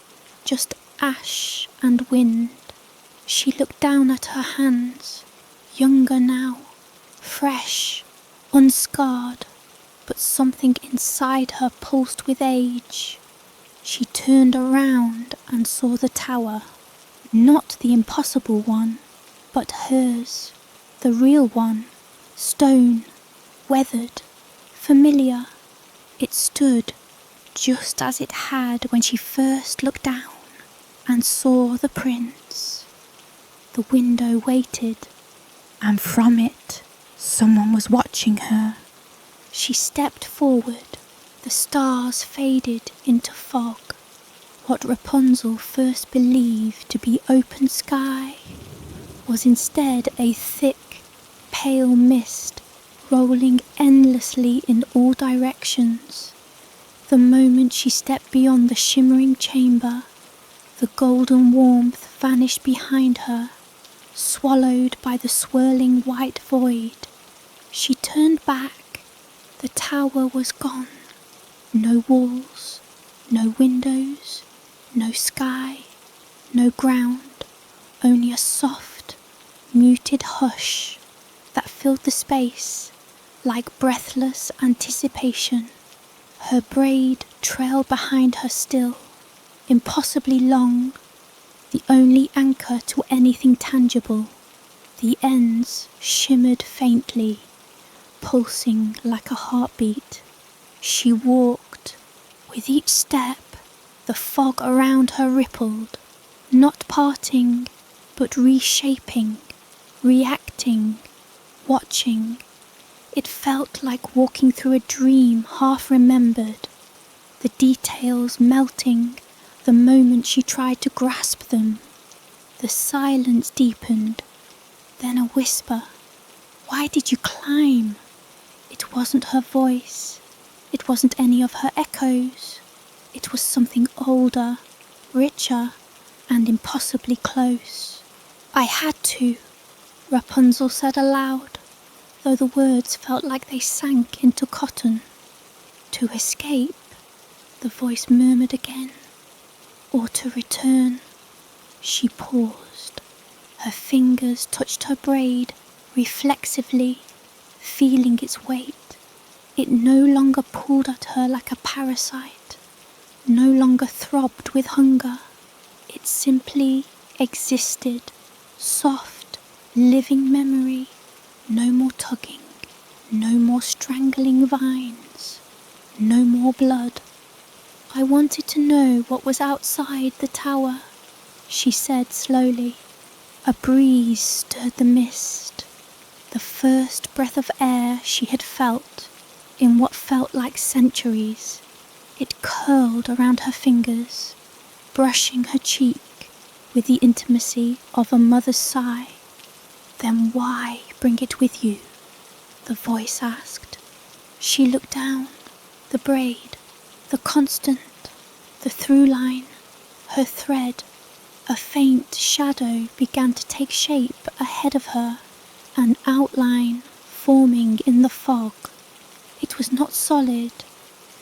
just ash and wind. She looked down at her hands, younger now, fresh, unscarred, but something inside her pulsed with age. She turned around and saw the tower, not the impossible one, but hers, the real one, stone, weathered, familiar. It stood just as it had when she first looked down and saw the prince. The window waited, and from it someone was watching her. She stepped forward. The stars faded into fog. What Rapunzel first believed to be open sky was instead a thick, pale mist rolling endlessly in all directions. The moment she stepped beyond the shimmering chamber, the golden warmth vanished behind her, swallowed by the swirling white void. She turned back. The tower was gone. No walls, no windows, no sky, no ground, only a soft, muted hush that filled the space like breathless anticipation. Her braid trailed behind her still, impossibly long, the only anchor to anything tangible. The ends shimmered faintly, pulsing like a heartbeat. She walked. With each step, the fog around her rippled, not parting, but reshaping, reacting, watching. It felt like walking through a dream half remembered, the details melting the moment she tried to grasp them. The silence deepened, then a whisper. Why did you climb? It wasn't her voice. It wasn't any of her echoes. It was something older, richer, and impossibly close. I had to, Rapunzel said aloud, though the words felt like they sank into cotton. To escape, the voice murmured again, or to return. She paused. Her fingers touched her braid reflexively, feeling its weight. It no longer pulled at her like a parasite, no longer throbbed with hunger. It simply existed, soft, living memory. No more tugging, no more strangling vines, no more blood. I wanted to know what was outside the tower, she said slowly. A breeze stirred the mist, the first breath of air she had felt in what felt like centuries. It curled around her fingers, brushing her cheek with the intimacy of a mother's sigh. Then why bring it with you? The voice asked. She looked down. The braid, the constant, the through line, her thread, A faint shadow began to take shape ahead of her, an outline forming in the fog. It was not solid,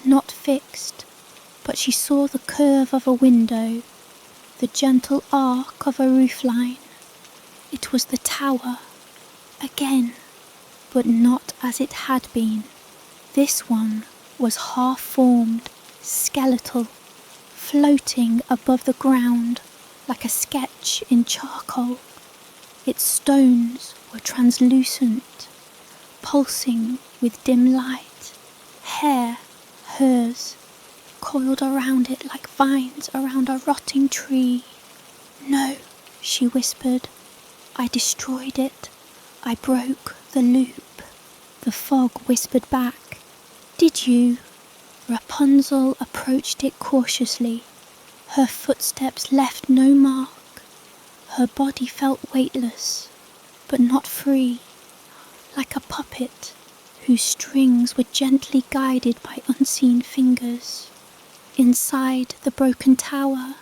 not fixed, but she saw the curve of a window, the gentle arc of a roofline. It was the tower, again, but not as it had been. This one was half-formed, skeletal, floating above the ground like a sketch in charcoal. Its stones were translucent, pulsing with dim light. Hair, hers, coiled around it like vines around a rotting tree. "No," she whispered. "I destroyed it. I broke the loop." The fog whispered back. "Did you?" Rapunzel approached it cautiously. Her footsteps left no mark. Her body felt weightless, but not free, like a puppet whose strings were gently guided by unseen fingers. Inside the broken tower,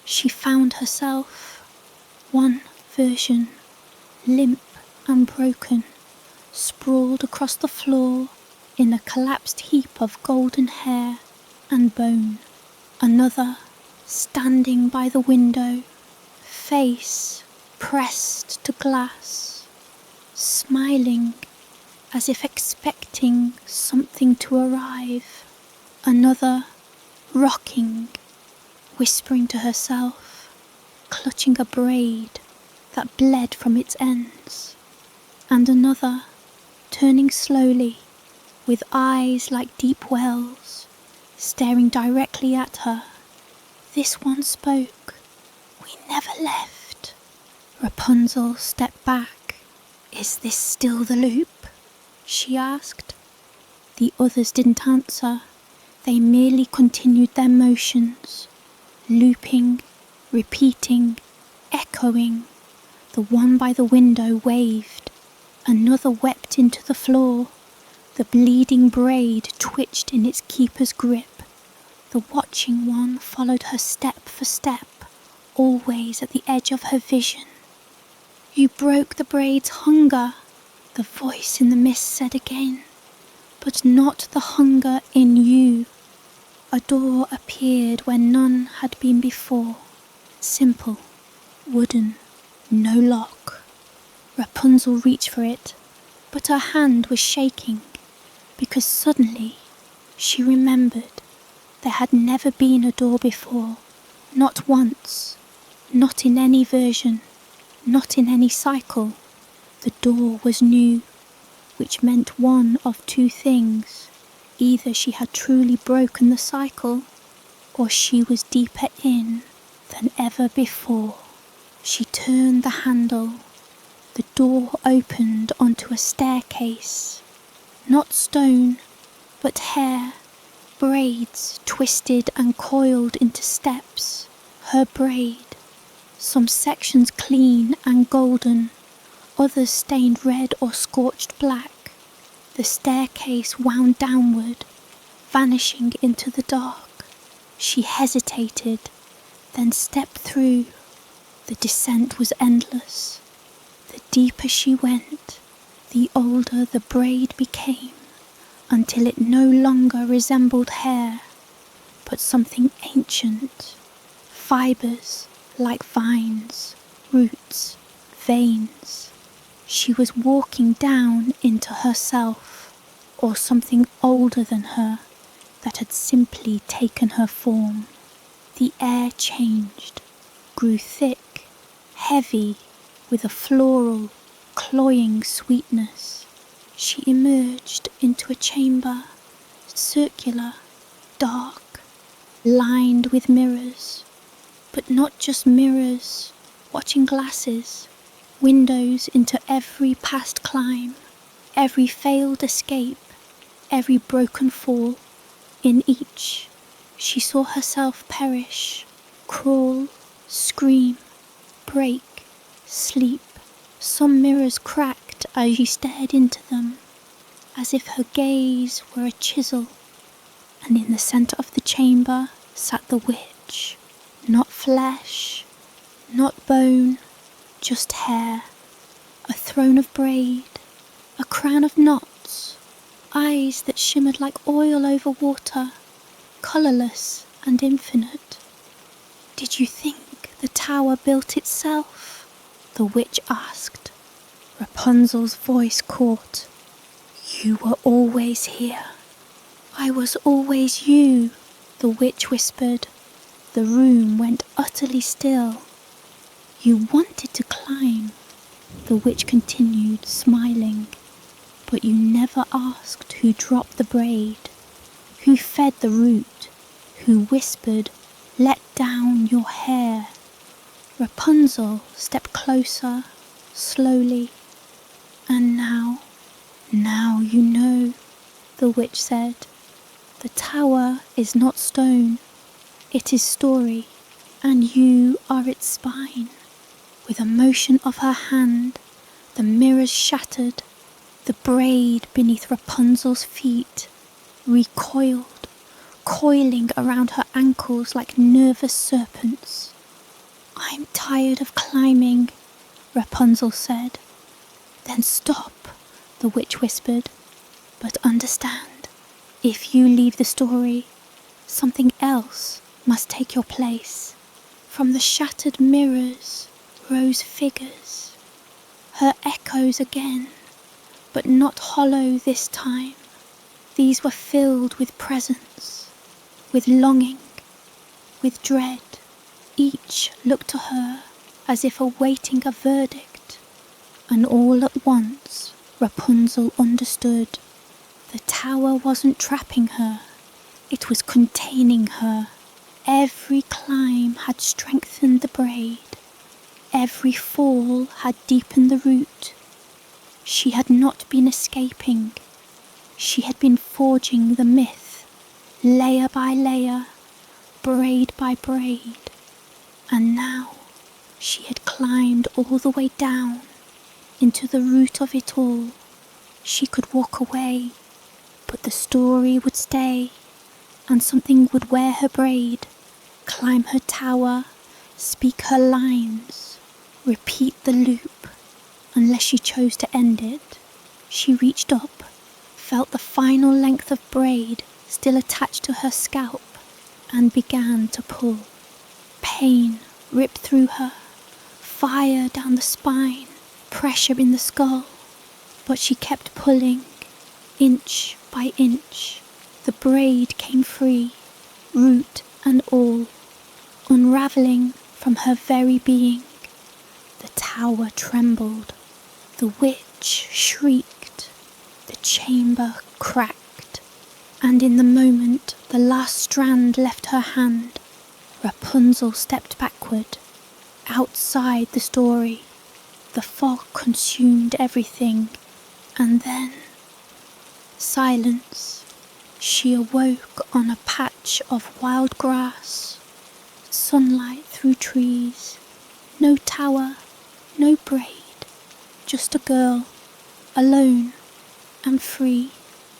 she found herself. One version, limp and broken, sprawled across the floor in a collapsed heap of golden hair and bone. Another, standing by the window, face pressed to glass, smiling as if expecting something to arrive. Another, rocking, whispering to herself, clutching a braid that bled from its ends. And another, turning slowly, with eyes like deep wells, staring directly at her. This one spoke. "We never left." Rapunzel stepped back. "Is this still the loop?" she asked. The others didn't answer. They merely continued their motions, looping, repeating, echoing. The one by the window waved. Another wept into the floor. The bleeding braid twitched in its keeper's grip. The watching one followed her step for step, always at the edge of her vision. "You broke the braid's hunger," the voice in the mist said again, "but not the hunger in you." A door appeared where none had been before. Simple, wooden, no lock. Rapunzel reached for it, but her hand was shaking, because suddenly she remembered there had never been a door before, not once, not in any version, not in any cycle. The door was new, which meant one of two things. Either she had truly broken the cycle, or she was deeper in than ever before. She turned the handle. The door opened onto a staircase. Not stone, but hair, braids twisted and coiled into steps. Her braid, some sections clean and golden, others stained red or scorched black. The staircase wound downward, vanishing into the dark. She hesitated, then stepped through. The descent was endless. The deeper she went, the older the braid became, until it no longer resembled hair, but something ancient. Fibres like vines, roots, veins. She was walking down into herself, or something older than her that had simply taken her form. The air changed, grew thick, heavy, with a floral, cloying sweetness. She emerged into a chamber, circular, dark, lined with mirrors, but not just mirrors, watching glasses, windows into every past climb, every failed escape, every broken fall. In each, she saw herself perish, crawl, scream, break, sleep. Some mirrors cracked as she stared into them, as if her gaze were a chisel, and in the centre of the chamber sat the witch, not flesh, Not bone, just hair, a throne of braid, a crown of knots, eyes that shimmered like oil over water, colourless and infinite. Did you think the tower built itself? The witch asked. Rapunzel's voice caught. You were always here. I was always you, the witch whispered. The room went utterly still. You wanted to climb, the witch continued, smiling. But you never asked who dropped the braid, who fed the root, who whispered, let down your hair. Rapunzel stepped closer, slowly. And now you know, the witch said. The tower is not stone, it is story, and you are its spine. With a motion of her hand, the mirrors shattered, the braid beneath Rapunzel's feet recoiled, coiling around her ankles like nervous serpents. I'm tired of climbing, Rapunzel said. Then stop, the witch whispered. But understand, if you leave the story, something else must take your place. From the shattered mirrors rose figures, her echoes again, but not hollow this time. These were filled with presence, with longing, with dread. Each looked to her as if awaiting a verdict. And all at once Rapunzel understood. The tower wasn't trapping her, it was containing her. Every climb had strengthened the braid. Every fall had deepened the root. She had not been escaping. She had been forging the myth, layer by layer, braid by braid. And now she had climbed all the way down into the root of it all. She could walk away, but the story would stay, and something would wear her braid, climb her tower, speak her lines, repeat the loop, unless she chose to end it. She reached up, felt the final length of braid still attached to her scalp, and began to pull. Pain ripped through her, fire down the spine, pressure in the skull, but she kept pulling. Inch by inch, the braid came free, root and all, unravelling from her very being. The tower trembled, the witch shrieked, the chamber cracked, and in the moment the last strand left her hand, Rapunzel stepped backward, outside the story. The fog consumed everything, and then silence. She awoke on a patch of wild grass, sunlight through trees, no tower, no braid, just a girl, alone and free,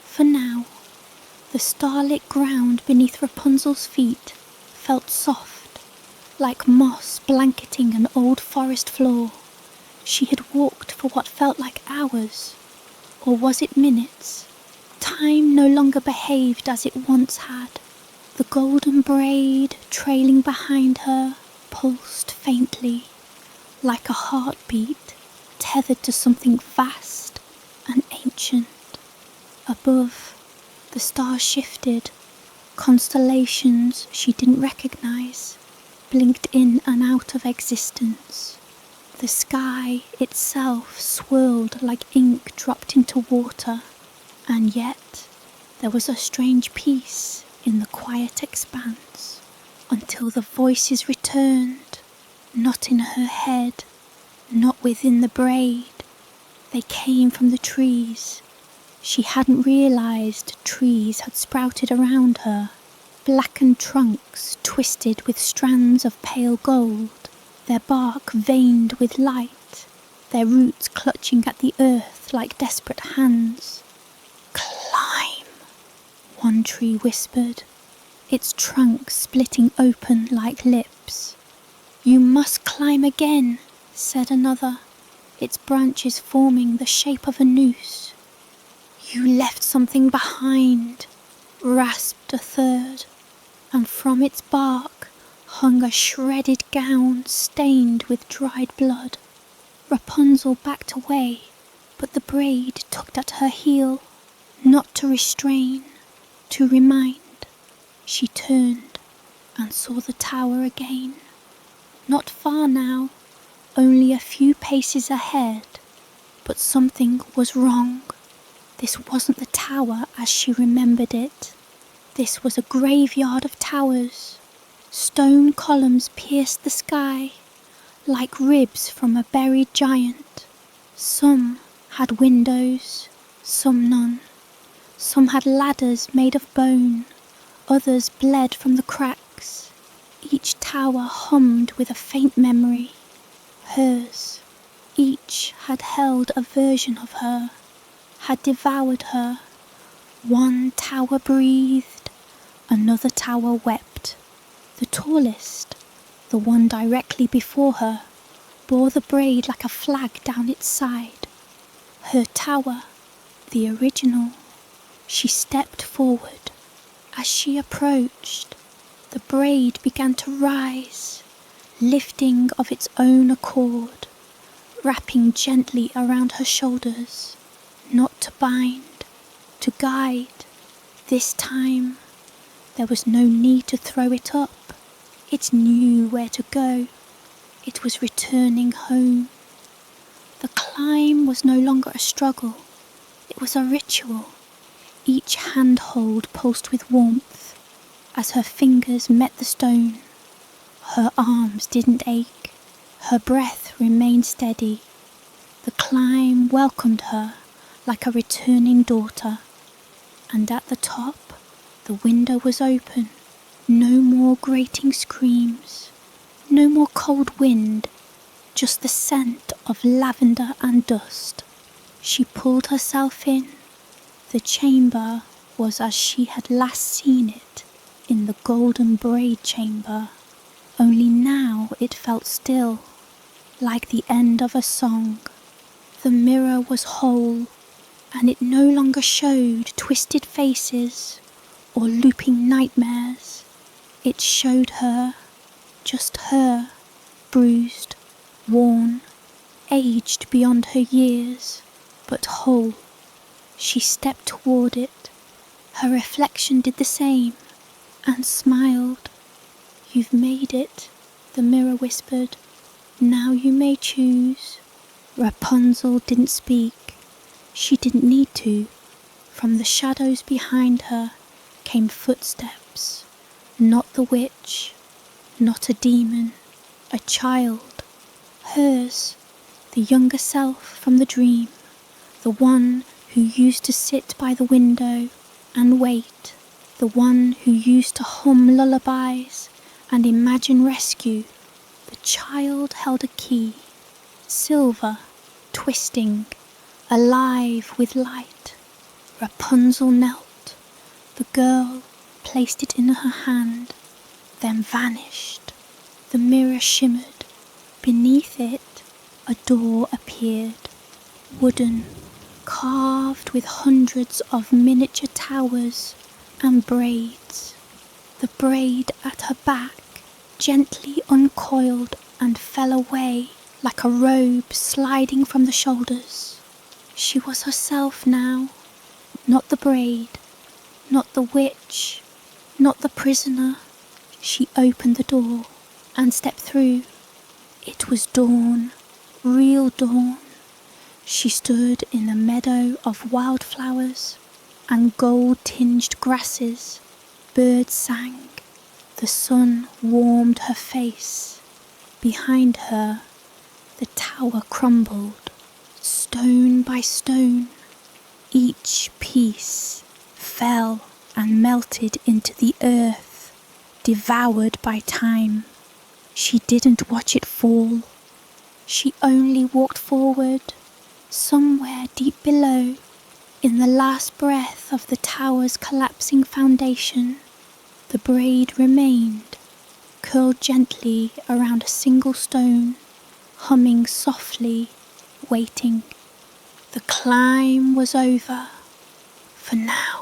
for now. The starlit ground beneath Rapunzel's feet felt soft, like moss blanketing an old forest floor. She had walked for what felt like hours, or was it minutes? Time no longer behaved as it once had. The golden braid trailing behind her pulsed faintly, like a heartbeat tethered to something vast and ancient. Above, the stars shifted, constellations she didn't recognize blinked in and out of existence. The sky itself swirled like ink dropped into water, and yet there was a strange peace in the quiet expanse, until the voices returned, not in her head, not within the braid. They came from the trees. She hadn't realized trees had sprouted around her, blackened trunks twisted with strands of pale gold, their bark veined with light, their roots clutching at the earth like desperate hands. Climb, one tree whispered, its trunk splitting open like lips. "You must climb again," said another, its branches forming the shape of a noose. "You left something behind," rasped a third, and from its bark hung a shredded gown stained with dried blood. Rapunzel backed away, but the braid tugged at her heel, not to restrain, to remind. She turned and saw the tower again. Not far now, only a few paces ahead, but something was wrong. This wasn't the tower as she remembered it. This was a graveyard of towers. Stone columns pierced the sky, like ribs from a buried giant. Some had windows, some none. Some had ladders made of bone, others bled from the cracks. Each tower hummed with a faint memory, hers. Each had held a version of her, had devoured her. One tower breathed, another tower wept. The tallest, the one directly before her, bore the braid like a flag down its side. Her tower, the original. She stepped forward. As she approached, the braid began to rise, lifting of its own accord, wrapping gently around her shoulders, not to bind, to guide. This time, there was no need to throw it up. It knew where to go. It was returning home. The climb was no longer a struggle. It was a ritual. Each handhold pulsed with warmth as her fingers met the stone. Her arms didn't ache. Her breath remained steady. The climb welcomed her like a returning daughter. And at the top, the window was open. No more grating screams. No more cold wind. Just the scent of lavender and dust. She pulled herself in. The chamber was as she had last seen it in the golden braid chamber. Only now it felt still, like the end of a song. The mirror was whole, and it no longer showed twisted faces or looping nightmares. It showed her, just her, bruised, worn, aged beyond her years, but whole. She stepped toward it. Her reflection did the same, and smiled. "You've made it," the mirror whispered. "Now you may choose." Rapunzel didn't speak. She didn't need to. From the shadows behind her came footsteps. Not the witch, not a demon, a child. Hers, the younger self from the dream, the one who used to sit by the window and wait, the one who used to hum lullabies and imagine rescue. The child held a key, silver, twisting, alive with light. Rapunzel knelt. The girl placed it in her hand, then vanished. The mirror shimmered. Beneath it, a door appeared, wooden, carved with hundreds of miniature towers and braids. The braid at her back gently uncoiled and fell away like a robe sliding from the shoulders. She was herself now, not the braid, not the witch, not the prisoner. She opened the door and stepped through. It was dawn, real dawn. She stood in a meadow of wildflowers and gold-tinged grasses. Birds sang. The sun warmed her face. Behind her, the tower crumbled, stone by stone. Each piece fell and melted into the earth, devoured by time. She didn't watch it fall. She only walked forward. Somewhere deep below, in the last breath of the tower's collapsing foundation, the braid remained, curled gently around a single stone, humming softly, waiting. The climb was over, for now.